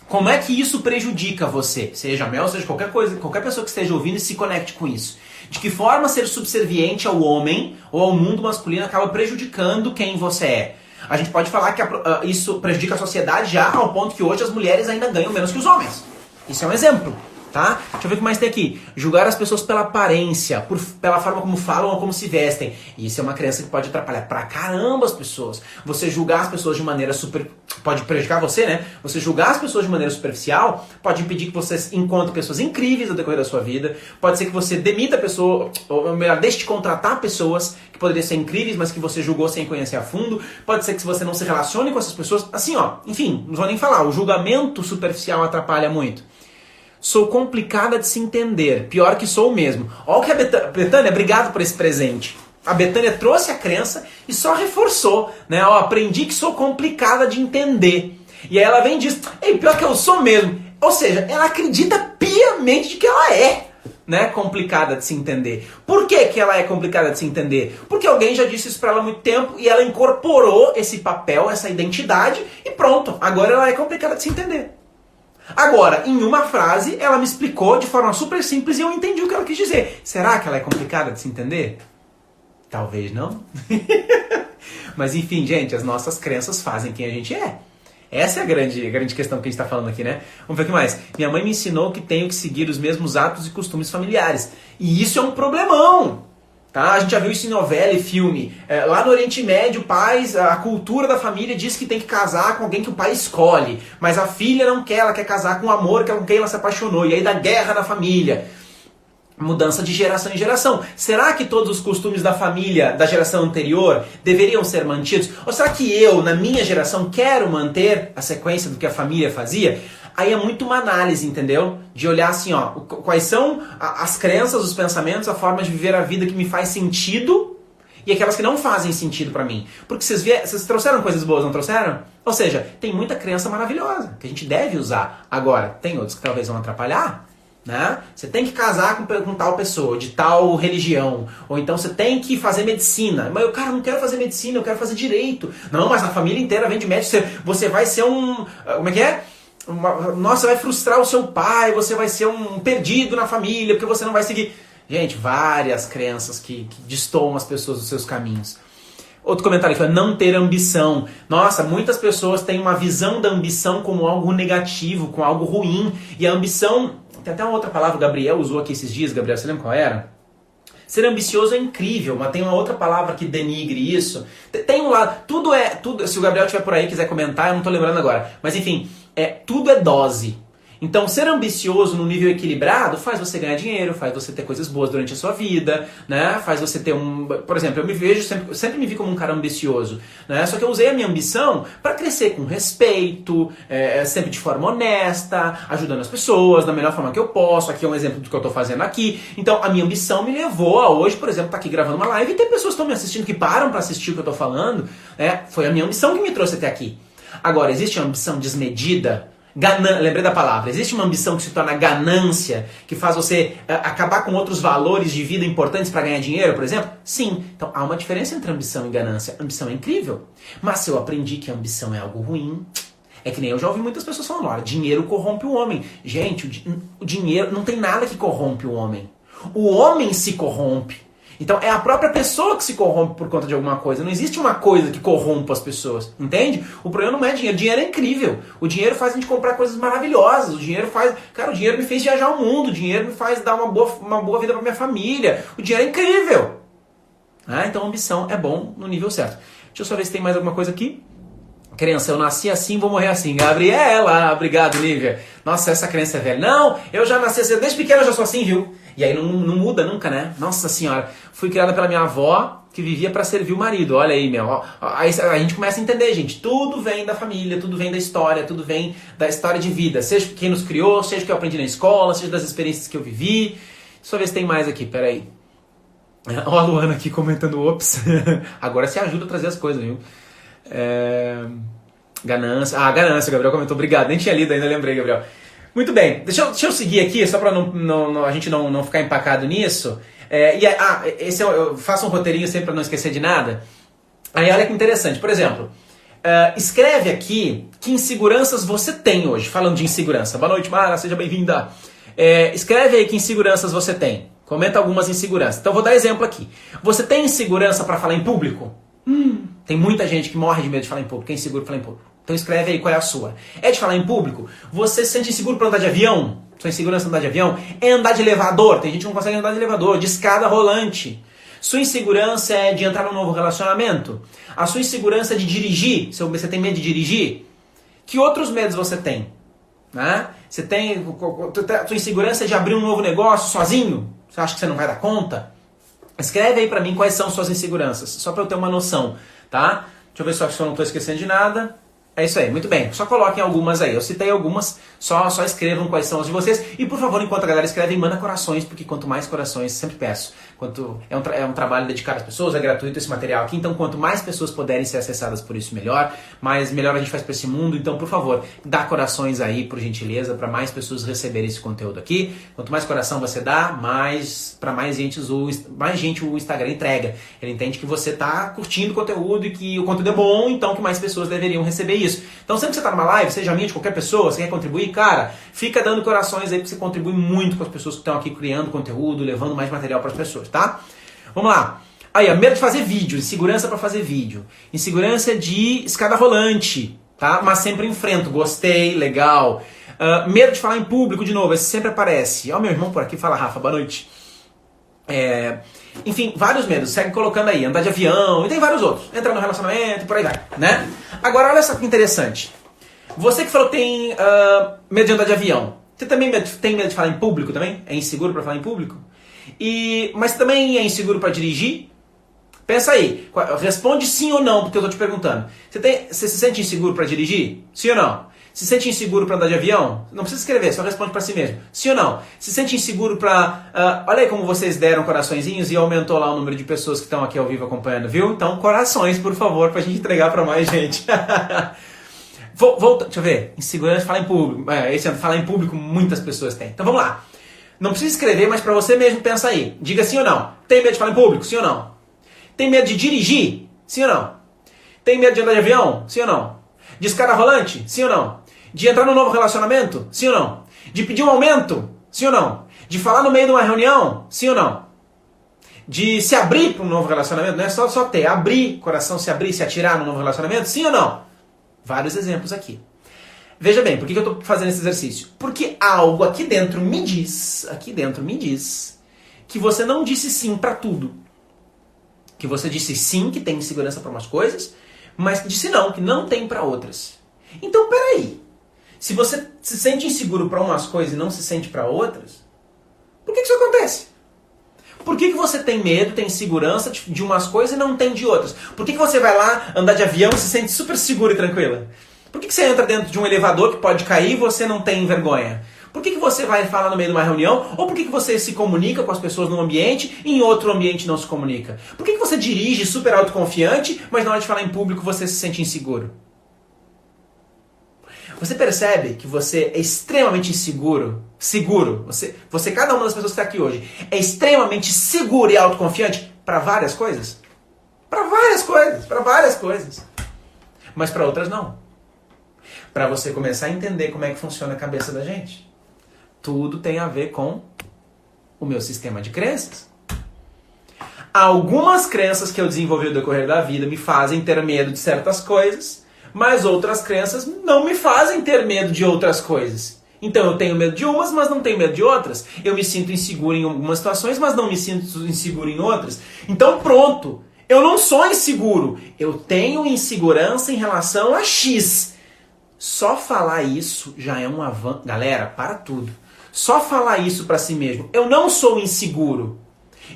como é que isso prejudica você? Seja a Mel, seja qualquer pessoa que esteja ouvindo e se conecte com isso. De que forma ser subserviente ao homem ou ao mundo masculino acaba prejudicando quem você é? A gente pode falar que isso prejudica a sociedade já ao ponto que hoje as mulheres ainda ganham menos que os homens. Isso é um exemplo. Tá? Deixa eu ver o que mais tem aqui. Julgar as pessoas pela aparência, pela forma como falam ou como se vestem. Isso é uma crença que pode atrapalhar pra caramba as pessoas. Você julgar as pessoas de maneira pode prejudicar você, né? Você julgar as pessoas de maneira superficial pode impedir que você encontre pessoas incríveis no decorrer da sua vida. Pode ser que você demita a pessoa, ou melhor, deixe de contratar pessoas que poderiam ser incríveis, mas que você julgou sem conhecer a fundo. Pode ser que você não se relacione com essas pessoas. Assim, ó, enfim, não vou nem falar. O julgamento superficial atrapalha muito. Sou complicada de se entender, pior que sou mesmo. Olha o que a Betânia, obrigado por esse presente. A Betânia trouxe a crença e só reforçou, né? Ó, aprendi que sou complicada de entender. E aí ela vem e diz, ei, pior que eu sou mesmo. Ou seja, ela acredita piamente de que ela é. né, complicada de se entender. Por que que ela é complicada de se entender? Porque alguém já disse isso pra ela há muito tempo e ela incorporou esse papel, essa identidade e pronto, agora ela é complicada de se entender. Agora, em uma frase, ela me explicou de forma super simples e eu entendi o que ela quis dizer. Será que ela é complicada de se entender? Talvez não. Mas enfim, gente, as nossas crenças fazem quem a gente é. Essa é a grande questão que a gente está falando aqui, né? Vamos ver o que mais. Minha mãe me ensinou que tenho que seguir os mesmos hábitos e costumes familiares. E isso é um problemão. Tá? A gente já viu isso em novela e filme. Lá no Oriente Médio, pais, a cultura da família diz que tem que casar com alguém que o pai escolhe. Mas a filha não quer, ela quer casar com o amor com quem ela se apaixonou. E aí dá guerra na família. Mudança de geração em geração. Será que todos os costumes da família da geração anterior deveriam ser mantidos? Ou será que eu, na minha geração, quero manter a sequência do que a família fazia? Aí é muito uma análise, entendeu? De olhar assim, ó, quais são as crenças, os pensamentos, a forma de viver a vida que me faz sentido e aquelas que não fazem sentido pra mim. Porque vocês trouxeram coisas boas, não trouxeram? Ou seja, tem muita crença maravilhosa que a gente deve usar. Agora, tem outros que talvez vão atrapalhar. Né? Você tem que casar com tal pessoa, de tal religião. Ou então você tem que fazer medicina. Mas eu, cara, não quero fazer medicina, eu quero fazer direito. Não, mas a família inteira vem de médico. Você vai ser um... Como é que é? Nossa, vai frustrar o seu pai, você vai ser um perdido na família, porque você não vai seguir... Gente, várias crenças que destoam as pessoas dos seus caminhos. Outro comentário foi não ter ambição. Nossa, muitas pessoas têm uma visão da ambição como algo negativo, como algo ruim. E a ambição... Tem até uma outra palavra, o Gabriel usou aqui esses dias. Gabriel, você lembra qual era? Ser ambicioso é incrível, mas tem uma outra palavra que denigre isso. Tem um lado, tudo, se o Gabriel estiver por aí e quiser comentar, eu não estou lembrando agora. Mas enfim, tudo é dose. Então, ser ambicioso no nível equilibrado faz você ganhar dinheiro, faz você ter coisas boas durante a sua vida, né? Faz você ter um... Por exemplo, eu me vejo, sempre me vi como um cara ambicioso, né? Só que eu usei a minha ambição para crescer com respeito, sempre de forma honesta, ajudando as pessoas da melhor forma que eu posso. Aqui é um exemplo do que eu estou fazendo aqui. Então, a minha ambição me levou a hoje, por exemplo, estar aqui gravando uma live e ter pessoas que estão me assistindo, que param para assistir o que eu estou falando. Foi a minha ambição que me trouxe até aqui. Agora, existe uma ambição desmedida? Lembrei da palavra. Existe uma ambição que se torna ganância, que faz você acabar com outros valores de vida importantes para ganhar dinheiro, por exemplo? Sim. Então há uma diferença entre ambição e ganância. Ambição é incrível. Mas se eu aprendi que a ambição é algo ruim, é que nem eu já ouvi muitas pessoas falando, olha, dinheiro corrompe o homem. Gente, o dinheiro não tem nada que corrompe o homem. O homem se corrompe. Então é a própria pessoa que se corrompe por conta de alguma coisa. Não existe uma coisa que corrompa as pessoas, entende? O problema não é dinheiro. Dinheiro é incrível. O dinheiro faz a gente comprar coisas maravilhosas. O dinheiro faz... Cara, o dinheiro me fez viajar o mundo. O dinheiro me faz dar uma boa vida pra minha família. O dinheiro é incrível. Então a ambição é bom no nível certo. Deixa eu só ver se tem mais alguma coisa aqui. Crença, eu nasci assim, vou morrer assim. Gabriela, obrigado, Lívia. Nossa, essa crença é velha. Não, eu já nasci assim, desde pequena eu já sou assim, viu? E aí não muda nunca, né? Nossa senhora, fui criada pela minha avó, que vivia para servir o marido. Olha aí, meu. Aí a gente começa a entender, gente. Tudo vem da família, tudo vem da história, tudo vem da história de vida. Seja quem nos criou, seja o que eu aprendi na escola, seja das experiências que eu vivi. Deixa eu ver se tem mais aqui, peraí. Olha a Luana aqui comentando, ops. Agora você ajuda a trazer as coisas, viu? Ganância. Ganância, Gabriel comentou. Obrigado. Nem tinha lido ainda, lembrei, Gabriel. Muito bem. Deixa eu seguir aqui, só para a gente não ficar empacado nisso. Eu faço um roteirinho sempre para não esquecer de nada. Aí olha que interessante. Por exemplo, escreve aqui que inseguranças você tem hoje. Falando de insegurança. Boa noite, Mara. Seja bem-vinda. Escreve aí que inseguranças você tem. Comenta algumas inseguranças. Então, vou dar exemplo aqui. Você tem insegurança para falar em público? Tem muita gente que morre de medo de falar em público. É inseguro para falar em público. Então escreve aí qual é a sua. É de falar em público? Você se sente inseguro para andar de avião? Sua insegurança andar de avião? É andar de elevador? Tem gente que não consegue andar de elevador. De escada rolante. Sua insegurança é de entrar num novo relacionamento? A sua insegurança é de dirigir? Você tem medo de dirigir? Que outros medos você tem? Você tem... Sua insegurança é de abrir um novo negócio sozinho? Você acha que você não vai dar conta? Escreve aí pra mim quais são suas inseguranças. Só pra eu ter uma noção, tá? Deixa eu ver só se eu não tô esquecendo de nada. É isso aí, muito bem. Só coloquem algumas aí. Eu citei algumas, só escrevam quais são as de vocês. E por favor, enquanto a galera escreve, manda corações, porque quanto mais corações, sempre peço. É um trabalho dedicado às pessoas, é gratuito esse material aqui, então quanto mais pessoas puderem ser acessadas por isso, melhor. Mas melhor a gente faz para esse mundo. Então, por favor, dá corações aí, por gentileza, para mais pessoas receberem esse conteúdo aqui. Quanto mais coração você dá, para mais gente o Instagram entrega. Ele entende que você tá curtindo o conteúdo e que o conteúdo é bom, então que mais pessoas deveriam receber isso. Então sempre que você tá numa live, seja minha, de qualquer pessoa, você quer contribuir, cara, fica dando corações aí, porque você contribui muito com as pessoas que estão aqui criando conteúdo, levando mais material para as pessoas, tá? Vamos lá. Aí, ó, medo de fazer vídeo, insegurança para fazer vídeo, insegurança de escada rolante, tá? Mas sempre enfrento, gostei, legal. Medo de falar em público, de novo, esse sempre aparece. Ó, meu irmão por aqui, fala Rafa, boa noite. Enfim, vários medos, segue colocando aí, andar de avião, e tem vários outros, entrar no relacionamento e por aí vai, né? Agora, olha só que interessante. Você que falou que tem medo de andar de avião, você também tem medo de falar em público também? É inseguro para falar em público? Mas também é inseguro para dirigir? Pensa aí, responde sim ou não, porque eu tô te perguntando. Você se sente inseguro para dirigir? Sim ou não? Se sente inseguro para andar de avião? Não precisa escrever, só responde para si mesmo. Sim ou não? Se sente inseguro para... olha aí como vocês deram coraçõezinhos e aumentou lá o número de pessoas que estão aqui ao vivo acompanhando, viu? Então, corações, por favor, pra gente entregar para mais gente. Volta, deixa eu ver. Insegurança de falar em público. Esse ano, falar em público, muitas pessoas têm. Então, vamos lá. Não precisa escrever, mas para você mesmo, pensa aí. Diga sim ou não. Tem medo de falar em público? Sim ou não? Tem medo de dirigir? Sim ou não? Tem medo de andar de avião? Sim ou não? De escada rolante? Sim ou não? De entrar num novo relacionamento? Sim ou não? De pedir um aumento? Sim ou não? De falar no meio de uma reunião? Sim ou não? De se abrir para um novo relacionamento? Não é só ter, abrir, coração se abrir, se atirar num novo relacionamento? Sim ou não? Vários exemplos aqui. Veja bem, por que eu estou fazendo esse exercício? Porque algo aqui dentro me diz que você não disse sim para tudo. Que você disse sim, que tem insegurança para umas coisas, mas disse não, que não tem para outras. Então, peraí. Se você se sente inseguro para umas coisas e não se sente para outras, por que isso acontece? Por que você tem medo, tem insegurança de umas coisas e não tem de outras? Por que você vai lá andar de avião e se sente super seguro e tranquila? Por que você entra dentro de um elevador que pode cair e você não tem vergonha? Por que você vai falar no meio de uma reunião? Ou por que você se comunica com as pessoas num ambiente e em outro ambiente não se comunica? Por que você dirige super autoconfiante, mas na hora de falar em público você se sente inseguro? Você percebe que você é extremamente inseguro, você, cada uma das pessoas que está aqui hoje, é extremamente seguro e autoconfiante para várias coisas? Para várias coisas. Mas para outras não. Para você começar a entender como é que funciona a cabeça da gente. Tudo tem a ver com o meu sistema de crenças. Algumas crenças que eu desenvolvi no decorrer da vida me fazem ter medo de certas coisas, mas outras crenças não me fazem ter medo de outras coisas. Então eu tenho medo de umas, mas não tenho medo de outras. Eu me sinto inseguro em algumas situações, mas não me sinto inseguro em outras. Então pronto, eu não sou inseguro. Eu tenho insegurança em relação a X. Só falar isso já é um avanço. Galera, para tudo. Só falar isso para si mesmo. Eu não sou inseguro.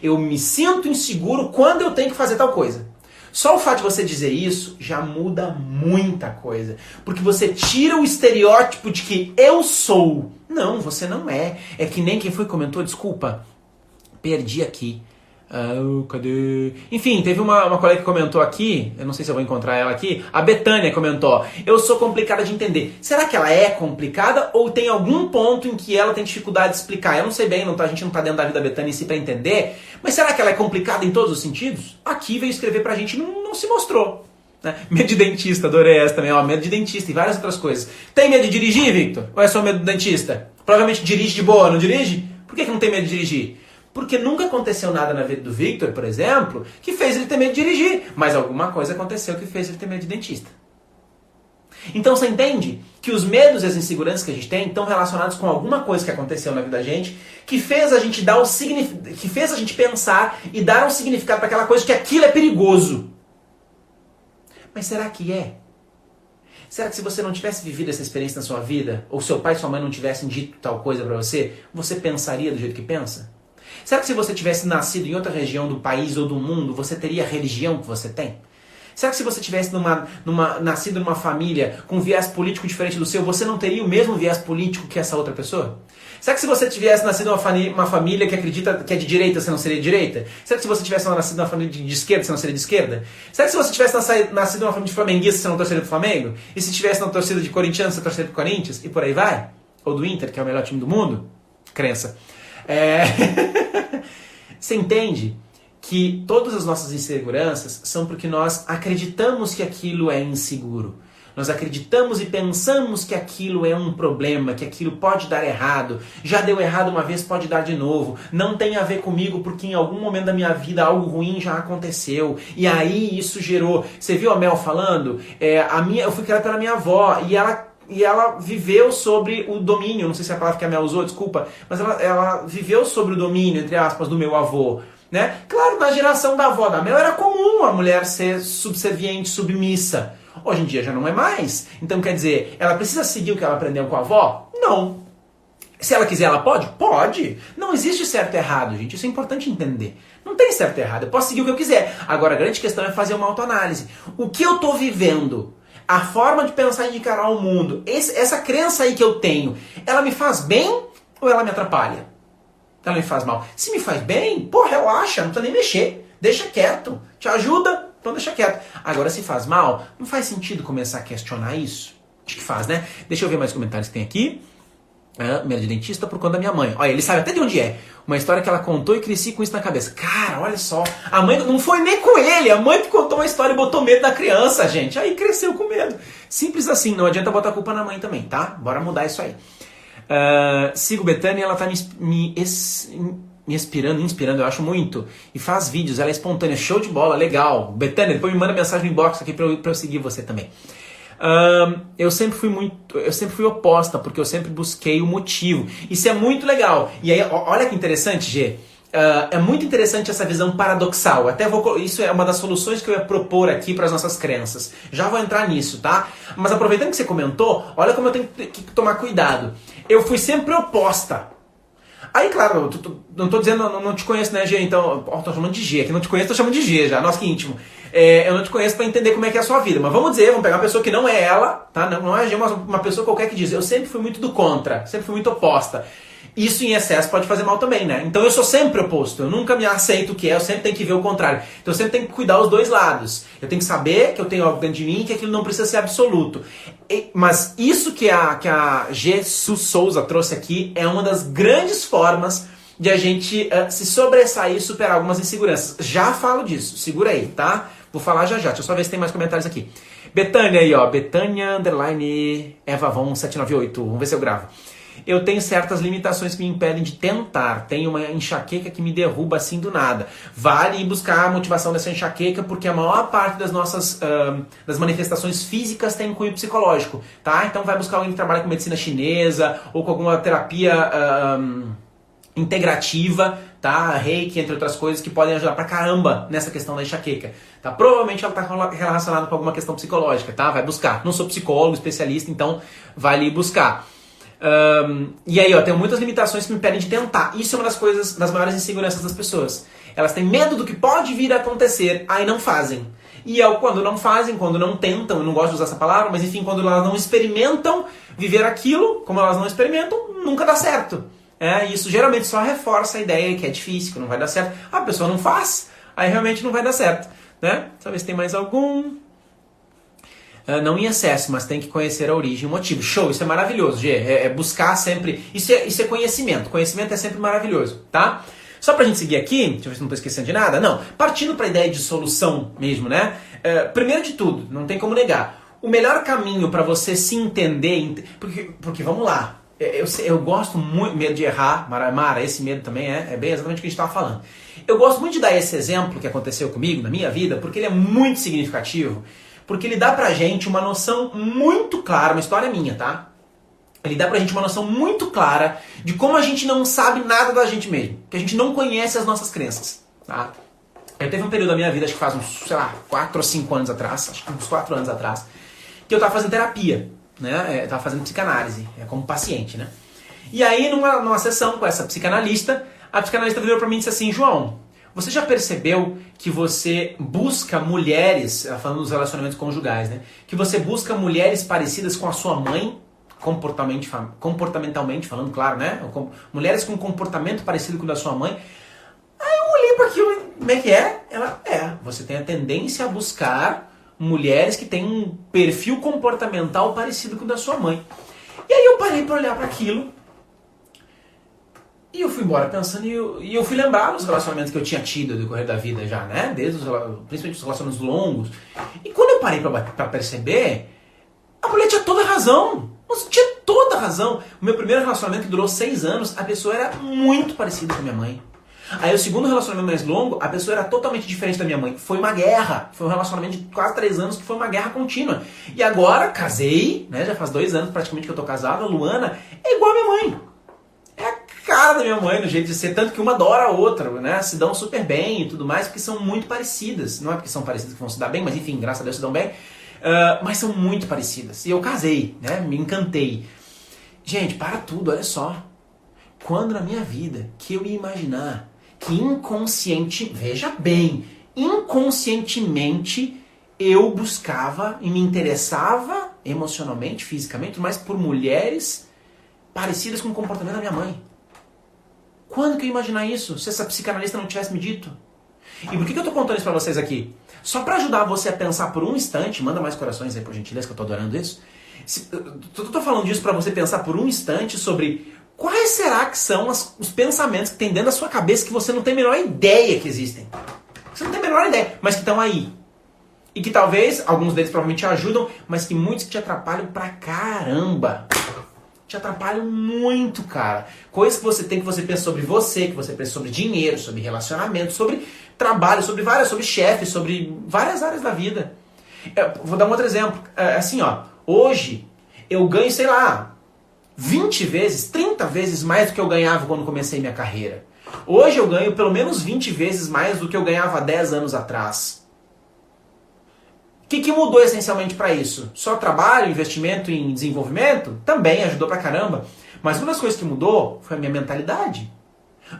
Eu me sinto inseguro quando eu tenho que fazer tal coisa. Só o fato de você dizer isso já muda muita coisa. Porque você tira o estereótipo de que eu sou. Não, você não é. É que nem quem foi que comentou, desculpa, perdi aqui. Cadê? Enfim, teve uma colega que comentou aqui, eu não sei se eu vou encontrar ela aqui, a Betânia comentou, eu sou complicada de entender. Será que ela é complicada ou tem algum ponto em que ela tem dificuldade de explicar? Eu não sei bem, a gente não tá dentro da vida da Betânia em si pra entender, mas será que ela é complicada em todos os sentidos? Aqui veio escrever pra gente, não se mostrou. Né? Medo de dentista, adorei essa também, medo de dentista e várias outras coisas. Tem medo de dirigir, Victor? Ou é só medo do dentista? Provavelmente dirige de boa, não dirige? Por que não tem medo de dirigir? Porque nunca aconteceu nada na vida do Victor, por exemplo, que fez ele ter medo de dirigir. Mas alguma coisa aconteceu que fez ele ter medo de dentista. Então você entende que os medos e as inseguranças que a gente tem estão relacionados com alguma coisa que aconteceu na vida da gente, que fez a gente que fez a gente pensar e dar um significado para aquela coisa que aquilo é perigoso. Mas será que é? Será que se você não tivesse vivido essa experiência na sua vida, ou seu pai e sua mãe não tivessem dito tal coisa para você, você pensaria do jeito que pensa? Será que se você tivesse nascido em outra região do país ou do mundo, você teria a religião que você tem? Será que se você tivesse nascido numa família com viés político diferente do seu, você não teria o mesmo viés político que essa outra pessoa? Será que se você tivesse nascido numa família que acredita que é de direita, você não seria de direita? Será que se você tivesse nascido numa família de esquerda, você não seria de esquerda? Será que se você tivesse nascido numa família de flamenguista, você não torceria pro Flamengo? E se tivesse na torcida de corintiano, você torceria pro Corinthians? E por aí vai? Ou do Inter, que é o melhor time do mundo? Crença. Você entende que todas as nossas inseguranças são porque nós acreditamos que aquilo é inseguro. Nós acreditamos e pensamos que aquilo é um problema, que aquilo pode dar errado. Já deu errado uma vez, pode dar de novo. Não tem a ver comigo porque em algum momento da minha vida algo ruim já aconteceu. E aí isso gerou... Você viu a Mel falando? Eu fui criada pela minha avó e ela viveu sobre o domínio, não sei se é a palavra que a Mel usou, desculpa, mas ela viveu sobre o domínio, entre aspas, do meu avô. Né? Claro, na geração da avó da Mel era comum a mulher ser subserviente, submissa. Hoje em dia já não é mais. Então quer dizer, ela precisa seguir o que ela aprendeu com a avó? Não. Se ela quiser, ela pode? Pode. Não existe certo e errado, gente. Isso é importante entender. Não tem certo e errado. Eu posso seguir o que eu quiser. Agora a grande questão é fazer uma autoanálise. O que eu estou vivendo? A forma de pensar e de encarar o mundo, essa crença aí que eu tenho, ela me faz bem ou ela me atrapalha? Ela me faz mal. Se me faz bem, pô, relaxa, não precisa nem mexer. Deixa quieto. Te ajuda, então deixa quieto. Agora, se faz mal, não faz sentido começar a questionar isso? Acho que faz, né? Deixa eu ver mais comentários que tem aqui. Medo de dentista por conta da minha mãe. Olha, ele sabe até de onde é. Uma história que ela contou e cresci com isso na cabeça. Cara, olha só. A mãe não foi nem com ele. A mãe que contou uma história e botou medo na criança, gente. Aí cresceu com medo. Simples assim. Não adianta botar a culpa na mãe também, tá? Bora mudar isso aí. Sigo Betânia, ela tá me inspirando, eu acho muito. E faz vídeos, ela é espontânea, show de bola, legal. Betânia, depois me manda mensagem no inbox aqui pra eu seguir você também. Eu sempre fui oposta, porque eu sempre busquei o motivo. Isso é muito legal. E aí, olha que interessante, Gê. É muito interessante essa visão paradoxal. Isso é uma das soluções que eu ia propor aqui para as nossas crenças. Já vou entrar nisso, tá? Mas aproveitando que você comentou, olha como eu tenho que tomar cuidado. Eu fui sempre oposta. Aí, claro, não tô dizendo, não te conheço, né, G? Então, tô chamando de G, aqui não te conheço, tô chamando de G já, nossa, que íntimo. Eu não te conheço pra entender como é que é a sua vida, mas vamos pegar uma pessoa que não é ela, tá? Não é a G, mas uma pessoa qualquer que diz, eu sempre fui muito do contra, sempre fui muito oposta. Isso em excesso pode fazer mal também, né? Então eu sou sempre oposto, eu nunca me aceito o que é, eu sempre tenho que ver o contrário. Então eu sempre tenho que cuidar os dois lados. Eu tenho que saber que eu tenho algo dentro de mim e que aquilo não precisa ser absoluto. Mas isso que a Jesus Souza trouxe aqui é uma das grandes formas de a gente se sobressair e superar algumas inseguranças. Já falo disso, segura aí, tá? Vou falar já. Deixa eu só ver se tem mais comentários aqui. Betânia aí, ó. Betânia, Evavon 798. Vamos ver se eu gravo. Eu tenho certas limitações que me impedem de tentar. Tenho uma enxaqueca que me derruba assim do nada. Vale ir buscar a motivação dessa enxaqueca, porque a maior parte das nossas das manifestações físicas tem um cunho psicológico, tá? Então vai buscar alguém que trabalha com medicina chinesa ou com alguma terapia integrativa, tá? Reiki, entre outras coisas, que podem ajudar pra caramba nessa questão da enxaqueca, tá? Provavelmente ela tá relacionada com alguma questão psicológica, tá? Vai buscar. Não sou psicólogo, especialista, então vale ir buscar. E aí, ó, tem muitas limitações que me impedem de tentar. Isso é uma das coisas, das maiores inseguranças das pessoas. Elas têm medo do que pode vir a acontecer, aí não fazem. E quando não fazem, quando não tentam, eu não gosto de usar essa palavra, mas enfim, quando elas não experimentam viver aquilo, como elas não experimentam, nunca dá certo. Isso geralmente só reforça a ideia que é difícil, que não vai dar certo. A pessoa não faz, aí realmente não vai dar certo, né? Deixa eu ver se tem mais algum. Não em excesso, mas tem que conhecer a origem e o motivo. Show, isso é maravilhoso, Gê. É buscar sempre... Isso é conhecimento. Conhecimento é sempre maravilhoso, tá? Só pra gente seguir aqui, deixa eu ver se não tô esquecendo de nada. Não, partindo pra ideia de solução mesmo, né? Primeiro de tudo, não tem como negar. O melhor caminho pra você se entender... Porque vamos lá. Eu gosto muito... Medo de errar, Mara, esse medo também é bem exatamente o que a gente tava falando. Eu gosto muito de dar esse exemplo que aconteceu comigo na minha vida, porque ele é muito significativo. Porque ele dá pra gente uma noção muito clara, uma história minha, tá? Ele dá pra gente uma noção muito clara de como a gente não sabe nada da gente mesmo. Que a gente não conhece as nossas crenças, tá? Eu teve um período da minha vida, acho que faz uns, 4 ou 5 anos atrás, acho que uns 4 anos atrás, que eu tava fazendo terapia, né? Eu tava fazendo psicanálise, como paciente, né? E aí, numa sessão com essa psicanalista, a psicanalista virou pra mim e disse assim, João, Você já percebeu que você busca mulheres, falando dos relacionamentos conjugais, né? Que você busca mulheres parecidas com a sua mãe, comportamentalmente falando, claro, né? Mulheres com comportamento parecido com o da sua mãe. Aí eu olhei para aquilo, como é que é? Você tem a tendência a buscar mulheres que têm um perfil comportamental parecido com o da sua mãe. E aí eu parei para olhar para aquilo. E eu fui embora pensando, e eu fui lembrar dos relacionamentos que eu tinha tido no decorrer da vida já, né? Principalmente os relacionamentos longos. E quando eu parei pra perceber, a mulher tinha toda a razão. Nossa, tinha toda a razão. O meu primeiro relacionamento, que durou 6 anos, a pessoa era muito parecida com a minha mãe. Aí o segundo relacionamento mais longo, a pessoa era totalmente diferente da minha mãe. Foi uma guerra. Foi um relacionamento de quase 3 anos que foi uma guerra contínua. E agora, casei, né? Já faz 2 anos praticamente que eu tô casado. A Luana é igual a minha mãe. É a cara da minha mãe no jeito de ser, tanto que uma adora a outra, né? Se dão super bem e tudo mais, porque são muito parecidas. Não é porque são parecidas que vão se dar bem, mas enfim, graças a Deus se dão bem. Mas são muito parecidas. E eu casei, né? Me encantei. Gente, para tudo, olha só. Quando na minha vida que eu ia imaginar que veja bem, inconscientemente eu buscava e me interessava emocionalmente, fisicamente, mas por mulheres parecidas com o comportamento da minha mãe. Quando que eu ia imaginar isso? Se essa psicanalista não tivesse me dito? E por que eu tô contando isso pra vocês aqui? Só pra ajudar você a pensar por um instante, manda mais corações aí por gentileza, que eu tô adorando isso. Eu tô falando disso pra você pensar por um instante sobre quais será que são os pensamentos que tem dentro da sua cabeça que você não tem a menor ideia que existem. Você não tem a menor ideia, mas que estão aí. E que talvez, alguns deles provavelmente te ajudam, mas que muitos te atrapalham pra caramba. Te atrapalham muito, cara. Coisas que você tem, que você pensa sobre você, que você pensa sobre dinheiro, sobre relacionamento, sobre trabalho, sobre chefes, sobre várias áreas da vida. Vou dar um outro exemplo. Assim, ó, hoje eu ganho, sei lá, 20 vezes, 30 vezes mais do que eu ganhava quando comecei minha carreira. Hoje eu ganho pelo menos 20 vezes mais do que eu ganhava há 10 anos atrás. O que mudou essencialmente para isso? Só trabalho, investimento em desenvolvimento? Também ajudou pra caramba. Mas uma das coisas que mudou foi a minha mentalidade.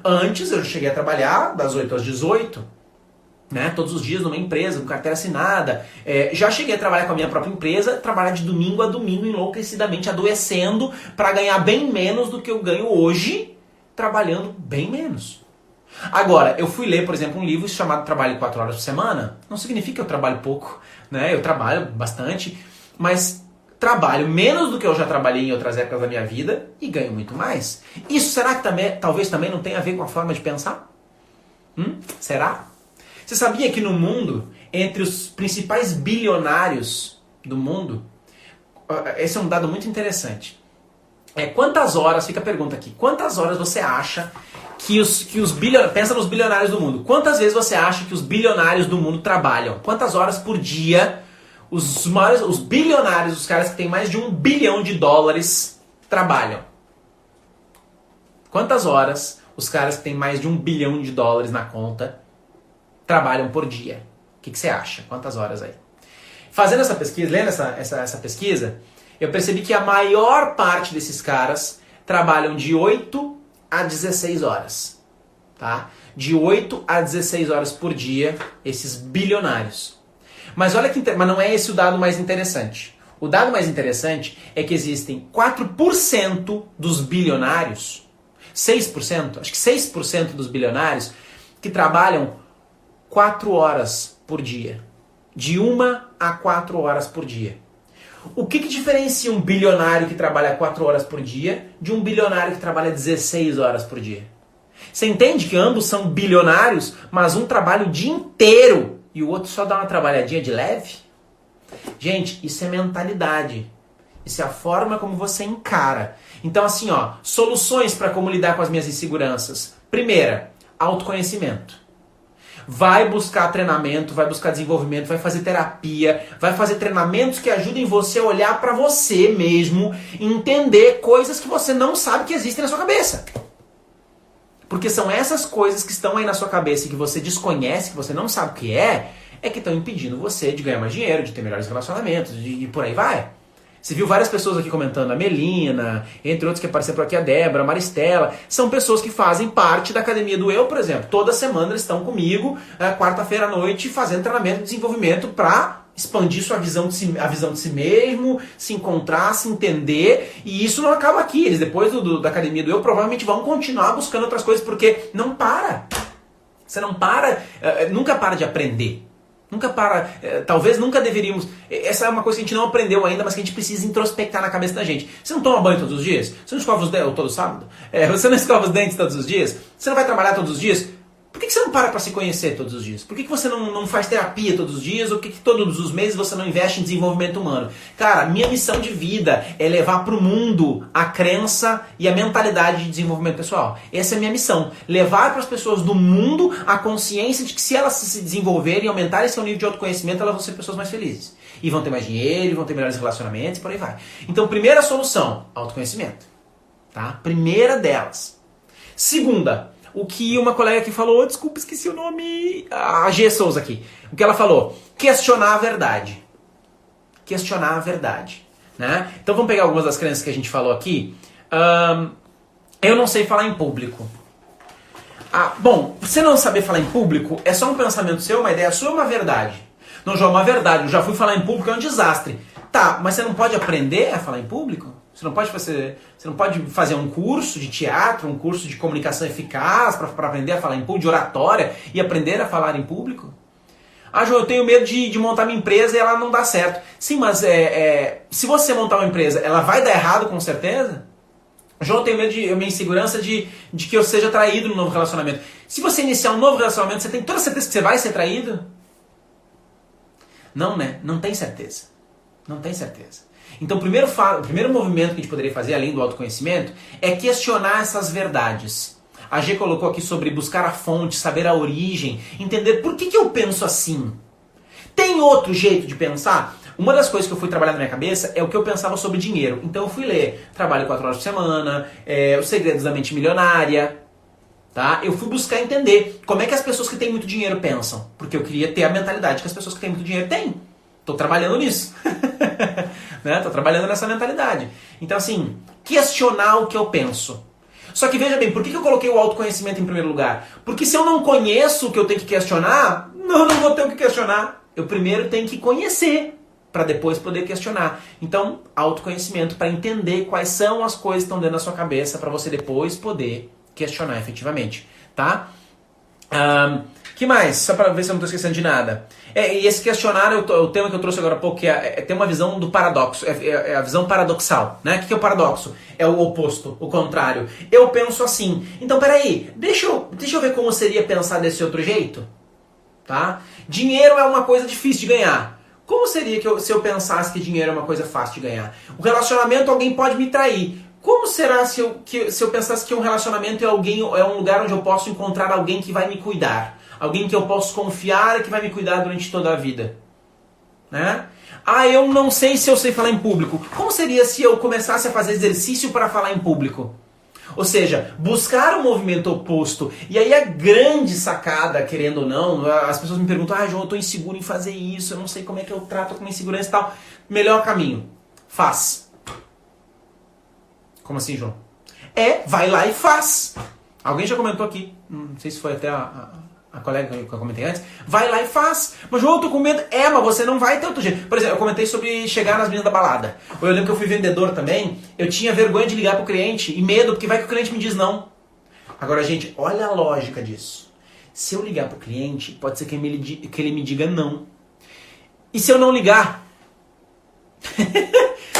Antes eu cheguei a trabalhar das 8 às 18, né, todos os dias numa empresa, com carteira assinada. Já cheguei a trabalhar com a minha própria empresa, trabalhar de domingo a domingo enlouquecidamente, adoecendo, para ganhar bem menos do que eu ganho hoje, trabalhando bem menos. Agora, eu fui ler, por exemplo, um livro chamado Trabalho 4 horas por semana. Não significa que eu trabalho pouco, né? Eu trabalho bastante, mas trabalho menos do que eu já trabalhei em outras épocas da minha vida e ganho muito mais. Isso será que talvez também não tenha a ver com a forma de pensar? Será? Você sabia que no mundo, entre os principais bilionários do mundo, esse é um dado muito interessante. Quantas horas, fica a pergunta aqui, quantas horas você acha que os bilionários, pensa nos bilionários do mundo, quantas vezes você acha que os bilionários do mundo trabalham? Quantas horas por dia os bilionários, os caras que têm mais de $1 bilhão trabalham? Quantas horas os caras que têm mais de $1 bilhão na conta trabalham por dia? O que você acha? Quantas horas aí? Fazendo essa pesquisa, lendo essa pesquisa, eu percebi que a maior parte desses caras trabalham de 8 a 16 horas. Tá? De 8 a 16 horas por dia, esses bilionários. Mas olha mas não é esse o dado mais interessante. O dado mais interessante é que existem 4% dos bilionários, 6%, acho que 6% dos bilionários que trabalham 4 horas por dia. De 1 a 4 horas por dia. O que diferencia um bilionário que trabalha 4 horas por dia de um bilionário que trabalha 16 horas por dia? Você entende que ambos são bilionários, mas um trabalha o dia inteiro e o outro só dá uma trabalhadinha de leve? Gente, isso é mentalidade. Isso é a forma como você encara. Então assim, ó, soluções para como lidar com as minhas inseguranças. Primeira, autoconhecimento. Vai buscar treinamento, vai buscar desenvolvimento, vai fazer terapia, vai fazer treinamentos que ajudem você a olhar para você mesmo e entender coisas que você não sabe que existem na sua cabeça. Porque são essas coisas que estão aí na sua cabeça e que você desconhece, que você não sabe o que é que estão impedindo você de ganhar mais dinheiro, de ter melhores relacionamentos, e por aí vai. Você viu várias pessoas aqui comentando, a Melina, entre outros que apareceram por aqui, a Débora, a Maristela, são pessoas que fazem parte da Academia do Eu, por exemplo. Toda semana eles estão comigo, quarta-feira à noite, fazendo treinamento de desenvolvimento para expandir a visão de si mesmo, se encontrar, se entender, e isso não acaba aqui. Eles depois da Academia do Eu provavelmente vão continuar buscando outras coisas, porque não para. Você não para, nunca para de aprender. Nunca para, talvez nunca deveríamos. Essa é uma coisa que a gente não aprendeu ainda, mas que a gente precisa introspectar na cabeça da gente. Você não toma banho todos os dias? Você não escova os dentes todo sábado? Você não escova os dentes todos os dias? Você não vai trabalhar todos os dias? Por que você não para se conhecer todos os dias? Por que você não faz terapia todos os dias? Ou por que todos os meses você não investe em desenvolvimento humano? Cara, minha missão de vida é levar para o mundo a crença e a mentalidade de desenvolvimento pessoal. Essa é a minha missão. Levar para as pessoas do mundo a consciência de que se elas se desenvolverem e aumentarem seu nível de autoconhecimento, elas vão ser pessoas mais felizes. E vão ter mais dinheiro, vão ter melhores relacionamentos e por aí vai. Então, primeira solução, autoconhecimento. Tá? Primeira delas. Segunda, o que uma colega aqui falou, desculpa, esqueci o nome, a G. Souza aqui. O que ela falou? Questionar a verdade. Questionar a verdade. Né? Então vamos pegar algumas das crenças que a gente falou aqui. Eu não sei falar em público. Bom, você não saber falar em público é só um pensamento seu, uma ideia sua, uma verdade. Não, João, uma verdade, eu já fui falar em público, é um desastre. Tá, mas você não pode aprender a falar em público? Você não pode fazer um curso de teatro, um curso de comunicação eficaz para aprender a falar em público, de oratória e aprender a falar em público? João, eu tenho medo de montar minha empresa e ela não dá certo. Sim, mas se você montar uma empresa, ela vai dar errado com certeza? João, eu tenho medo minha insegurança de que eu seja traído no novo relacionamento. Se você iniciar um novo relacionamento, você tem toda certeza que você vai ser traído? Não, né? Não tem certeza. Não tem certeza. Então, o primeiro movimento que a gente poderia fazer, além do autoconhecimento, é questionar essas verdades. A G colocou aqui sobre buscar a fonte, saber a origem, entender por que eu penso assim. Tem outro jeito de pensar? Uma das coisas que eu fui trabalhar na minha cabeça é o que eu pensava sobre dinheiro. Então eu fui ler Trabalho 4 horas por semana, Os Segredos da Mente Milionária. Tá? Eu fui buscar entender como é que as pessoas que têm muito dinheiro pensam. Porque eu queria ter a mentalidade que as pessoas que têm muito dinheiro têm. Estou trabalhando nisso. Estou trabalhando nessa mentalidade. Então, assim, questionar o que eu penso. Só que veja bem, por que eu coloquei o autoconhecimento em primeiro lugar? Porque se eu não conheço o que eu tenho que questionar, não vou ter o que questionar. Eu primeiro tenho que conhecer, para depois poder questionar. Então, autoconhecimento para entender quais são as coisas que estão dentro da sua cabeça, para você depois poder questionar efetivamente. Tá? Que mais? Só para ver se eu não estou esquecendo de nada. E esse questionar é o tema que eu trouxe agora há pouco, que é ter uma visão do paradoxo. É a visão paradoxal. Né? O que é o paradoxo? É o oposto, o contrário. Eu penso assim. Então, peraí, deixa eu ver como seria pensar desse outro jeito. Tá? Dinheiro é uma coisa difícil de ganhar. Como seria se eu pensasse que dinheiro é uma coisa fácil de ganhar? O relacionamento, alguém pode me trair. Como será se eu pensasse que um relacionamento é um lugar onde eu posso encontrar alguém que vai me cuidar? Alguém que eu posso confiar e que vai me cuidar durante toda a vida? Né? Eu não sei se eu sei falar em público. Como seria se eu começasse a fazer exercício para falar em público? Ou seja, buscar um movimento oposto. E aí a grande sacada, querendo ou não, as pessoas me perguntam, João, eu estou inseguro em fazer isso, eu não sei como é que eu trato com insegurança e tal. Melhor caminho, faz. Como assim, João? Vai lá e faz. Alguém já comentou aqui, não sei se foi até a colega que eu comentei antes, vai lá e faz. Mas, João, eu tô com medo. Mas você não vai ter outro jeito. Por exemplo, eu comentei sobre chegar nas meninas da balada. Eu lembro que eu fui vendedor também, eu tinha vergonha de ligar pro cliente e medo, porque vai que o cliente me diz não. Agora, gente, olha a lógica disso. Se eu ligar pro cliente, pode ser que ele me diga não. E se eu não ligar?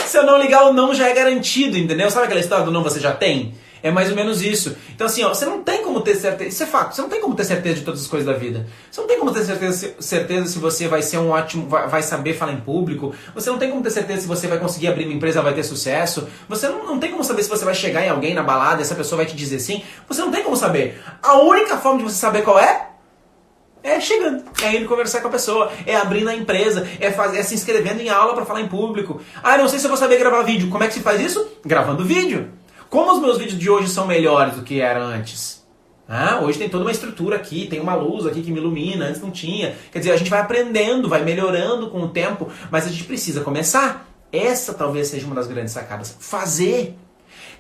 Se eu não ligar, o não já é garantido, entendeu? Sabe aquela história do não você já tem? É mais ou menos isso. Então assim, você não tem como ter certeza, isso é fato, você não tem como ter certeza de todas as coisas da vida. Você não tem como ter certeza se você vai ser um ótimo, vai saber falar em público. Você não tem como ter certeza se você vai conseguir abrir uma empresa e vai ter sucesso. Você não tem como saber se você vai chegar em alguém na balada e essa pessoa vai te dizer sim. Você não tem como saber. A única forma de você saber qual é chegando, é indo conversar com a pessoa, é abrindo a empresa, é se inscrevendo em aula para falar em público. Não sei se eu vou saber gravar vídeo. Como é que se faz isso? Gravando vídeo. Como os meus vídeos de hoje são melhores do que eram antes? Hoje tem toda uma estrutura aqui, tem uma luz aqui que me ilumina, antes não tinha. Quer dizer, a gente vai aprendendo, vai melhorando com o tempo, mas a gente precisa começar. Essa talvez seja uma das grandes sacadas. Fazer.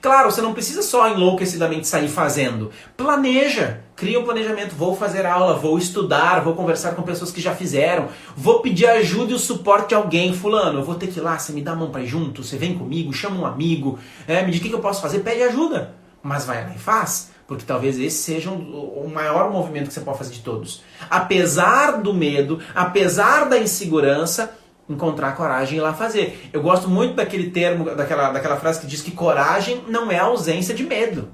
Claro, você não precisa só enlouquecidamente sair fazendo. Planeja. Cria um planejamento. Vou fazer aula, vou estudar, vou conversar com pessoas que já fizeram, vou pedir ajuda e o suporte de alguém. Fulano, eu vou ter que ir lá, você me dá a mão pra ir junto, você vem comigo, chama um amigo, me diz o que eu posso fazer, pede ajuda. Mas vai lá e faz. Porque talvez esse seja o maior movimento que você pode fazer de todos. Apesar do medo, apesar da insegurança, encontrar coragem e ir lá fazer. Eu gosto muito daquele termo, daquela frase que diz que coragem não é ausência de medo.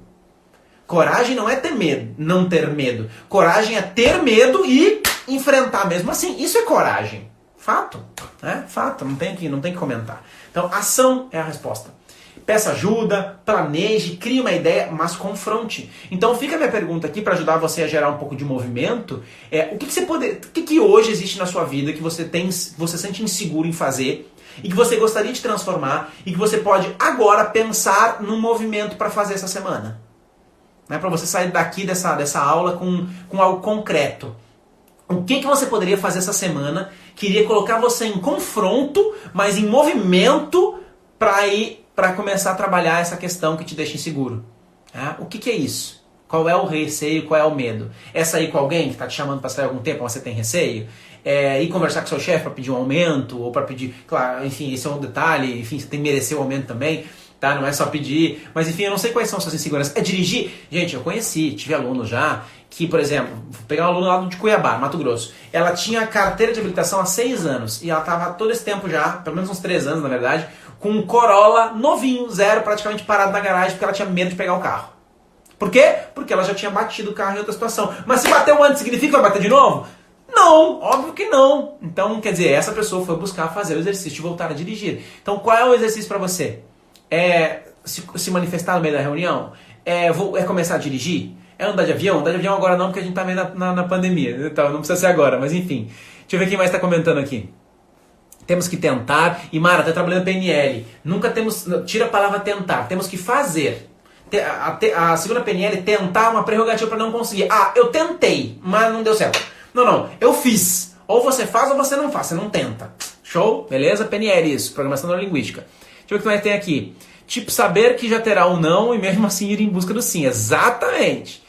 Coragem não é ter medo, não ter medo. Coragem é ter medo e enfrentar mesmo assim. Isso é coragem. Fato. Fato, não tem que comentar. Então, ação é a resposta. Peça ajuda, planeje, crie uma ideia, mas confronte. Então fica a minha pergunta aqui para ajudar você a gerar um pouco de movimento. O que hoje existe na sua vida que você sente inseguro em fazer e que você gostaria de transformar e que você pode agora pensar num movimento para fazer essa semana? Para você sair daqui dessa aula com algo concreto. O que você poderia fazer essa semana que iria colocar você em confronto, mas em movimento para começar a trabalhar essa questão que te deixa inseguro? O que é isso? Qual é o receio, qual é o medo? É sair com alguém que está te chamando para sair há algum tempo, mas você tem receio? Ir conversar com seu chefe para pedir um aumento, ou para pedir, claro, enfim, esse é um detalhe, enfim, você tem que merecer o aumento também, tá? Não é só pedir, mas enfim, eu não sei quais são suas inseguranças. É dirigir? Gente, eu tive aluno já, que, por exemplo, vou pegar um aluno lá de Cuiabá, Mato Grosso. Ela tinha carteira de habilitação há 6 anos, e ela estava todo esse tempo já, pelo menos uns 3 anos na verdade, com um Corolla novinho, zero, praticamente parado na garagem, porque ela tinha medo de pegar o carro. Por quê? Porque ela já tinha batido o carro em outra situação. Mas se bateu antes, significa que vai bater de novo? Não, óbvio que não. Então, quer dizer, essa pessoa foi buscar fazer o exercício de voltar a dirigir. Então, qual é o exercício para você? Se manifestar no meio da reunião? É começar a dirigir? É andar de avião? Andar de avião agora não, porque a gente tá meio na pandemia. Então, não precisa ser agora, mas enfim. Deixa eu ver quem mais está comentando aqui. Temos que tentar. E Mara, está trabalhando PNL. Tira a palavra tentar. Temos que fazer. A segunda PNL, tentar, uma prerrogativa para não conseguir. Eu tentei, mas não deu certo. Não, eu fiz. Ou você faz ou você não faz, você não tenta. Show? Beleza? PNL, isso. Programação Neurolinguística. Deixa eu ver o que mais tem aqui. Tipo, saber que já terá um não e mesmo assim ir em busca do sim. Exatamente.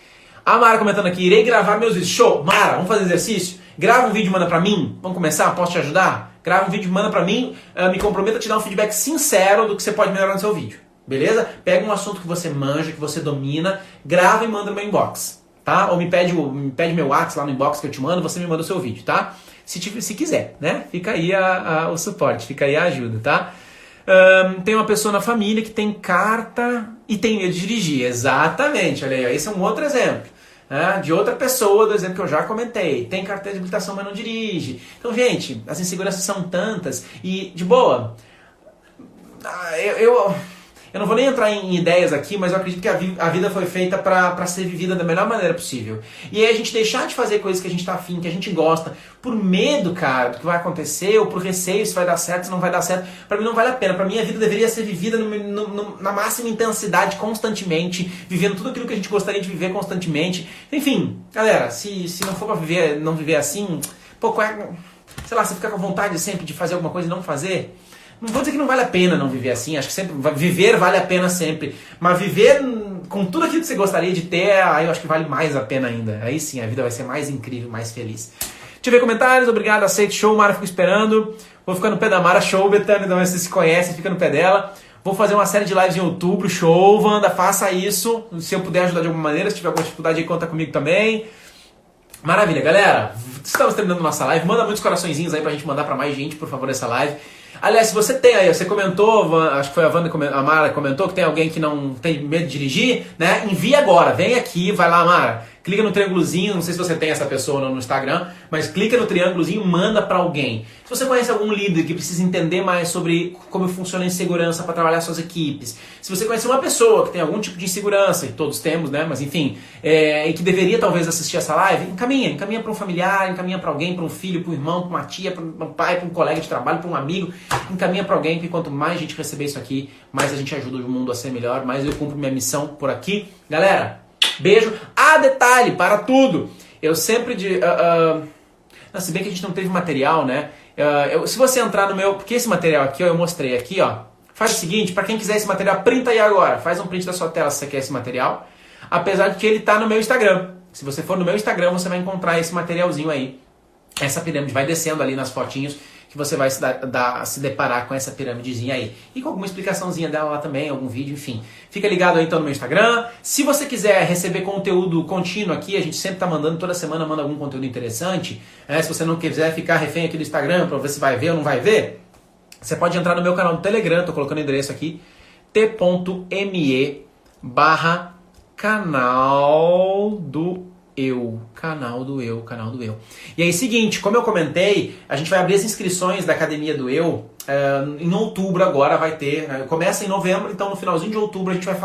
A Mara comentando aqui, irei gravar meus vídeos. Show! Mara, vamos fazer exercício? Grava um vídeo e manda pra mim. Vamos começar? Posso te ajudar? Grava um vídeo e manda pra mim. Me comprometo a te dar um feedback sincero do que você pode melhorar no seu vídeo. Beleza? Pega um assunto que você manja, que você domina, grava e manda no meu inbox. Tá? Ou me pede meu WhatsApp lá no inbox que eu te mando, você me manda o seu vídeo, tá? Se quiser, né? Fica aí o suporte, fica aí a ajuda, tá? Tem uma pessoa na família que tem carta e tem medo de dirigir. Exatamente, olha aí, esse é um outro exemplo. De outra pessoa, do exemplo que eu já comentei. Tem carteira de habilitação, mas não dirige. Então, gente, as inseguranças são tantas. E, de boa, eu não vou nem entrar em ideias aqui, mas eu acredito que a vida foi feita para ser vivida da melhor maneira possível. E aí a gente deixar de fazer coisas que a gente tá afim, que a gente gosta, por medo, cara, do que vai acontecer, ou por receio se vai dar certo, se não vai dar certo, pra mim não vale a pena. Pra mim a vida deveria ser vivida na máxima intensidade, constantemente, vivendo tudo aquilo que a gente gostaria de viver constantemente. Enfim, galera, se não for pra não viver assim, sei lá, você fica com vontade sempre de fazer alguma coisa e não fazer. Não vou dizer que não vale a pena não viver assim, acho que sempre viver vale a pena sempre, mas viver com tudo aquilo que você gostaria de ter, aí eu acho que vale mais a pena ainda. Aí sim, a vida vai ser mais incrível, mais feliz. Deixa eu ver comentários, obrigado, aceito, show, Mara, fico esperando. Vou ficar no pé da Mara, show, Betânia, então você se conhece, fica no pé dela. Vou fazer uma série de lives em outubro, show, Wanda, faça isso. Se eu puder ajudar de alguma maneira, se tiver alguma dificuldade aí, conta comigo também. Maravilha, galera, estamos terminando nossa live, manda muitos coraçõezinhos aí pra gente mandar pra mais gente, por favor, essa live. Aliás, se você tem aí, você comentou, acho que foi a Mara comentou que tem alguém que não tem medo de dirigir, né? Envia agora, vem aqui, vai lá, Mara, clica no triângulozinho, não sei se você tem essa pessoa ou não no Instagram, mas clica no triângulozinho, manda pra alguém. Se você conhece algum líder que precisa entender mais sobre como funciona a insegurança para trabalhar suas equipes, se você conhece uma pessoa que tem algum tipo de insegurança, que todos temos, né? Mas enfim, e que deveria talvez assistir essa live, encaminha para um familiar, encaminha para alguém, para um filho, para um irmão, para uma tia, para um pai, para um colega de trabalho, para um amigo, encaminha para alguém, porque quanto mais gente receber isso aqui, mais a gente ajuda o mundo a ser melhor, mais eu cumpro minha missão por aqui. Galera, beijo. Detalhe, para tudo. Eu sempre Não, se bem que a gente não teve material, né? Se você entrar no meu... Porque esse material aqui, ó, eu mostrei aqui, ó. Faz o seguinte, para quem quiser esse material, printa aí agora. Faz um print da sua tela se você quer esse material. Apesar de que ele tá no meu Instagram. Se você for no meu Instagram, você vai encontrar esse materialzinho aí. Essa pirâmide vai descendo ali nas fotinhos que você vai se deparar com essa pirâmidezinha aí. E com alguma explicaçãozinha dela lá também, algum vídeo, enfim. Fica ligado aí então no meu Instagram. Se você quiser receber conteúdo contínuo aqui, a gente sempre tá mandando, toda semana manda algum conteúdo interessante. Se você não quiser ficar refém aqui do Instagram pra ver se vai ver ou não vai ver, você pode entrar no meu canal do Telegram, tô colocando o endereço aqui, t.me/canal do eu. E aí, seguinte, como eu comentei, a gente vai abrir as inscrições da Academia do Eu em outubro agora, vai ter, começa em novembro, então no finalzinho de outubro a gente vai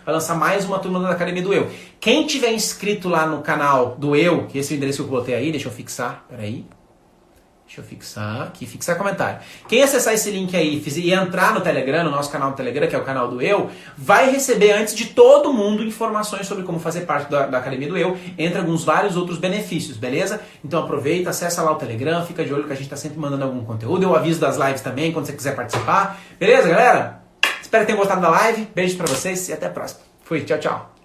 lançar mais uma turma da Academia do Eu. Quem tiver inscrito lá no canal do Eu, que esse é o endereço que eu botei aí, deixa eu fixar, peraí. Deixa eu fixar aqui, fixar comentário. Quem acessar esse link aí e entrar no Telegram, no nosso canal do Telegram, que é o canal do Eu, vai receber antes de todo mundo informações sobre como fazer parte da Academia do Eu, entre vários outros benefícios, beleza? Então aproveita, acessa lá o Telegram, fica de olho que a gente está sempre mandando algum conteúdo. Eu aviso das lives também, quando você quiser participar. Beleza, galera? Espero que tenham gostado da live. Beijo pra vocês e até a próxima. Fui, tchau, tchau.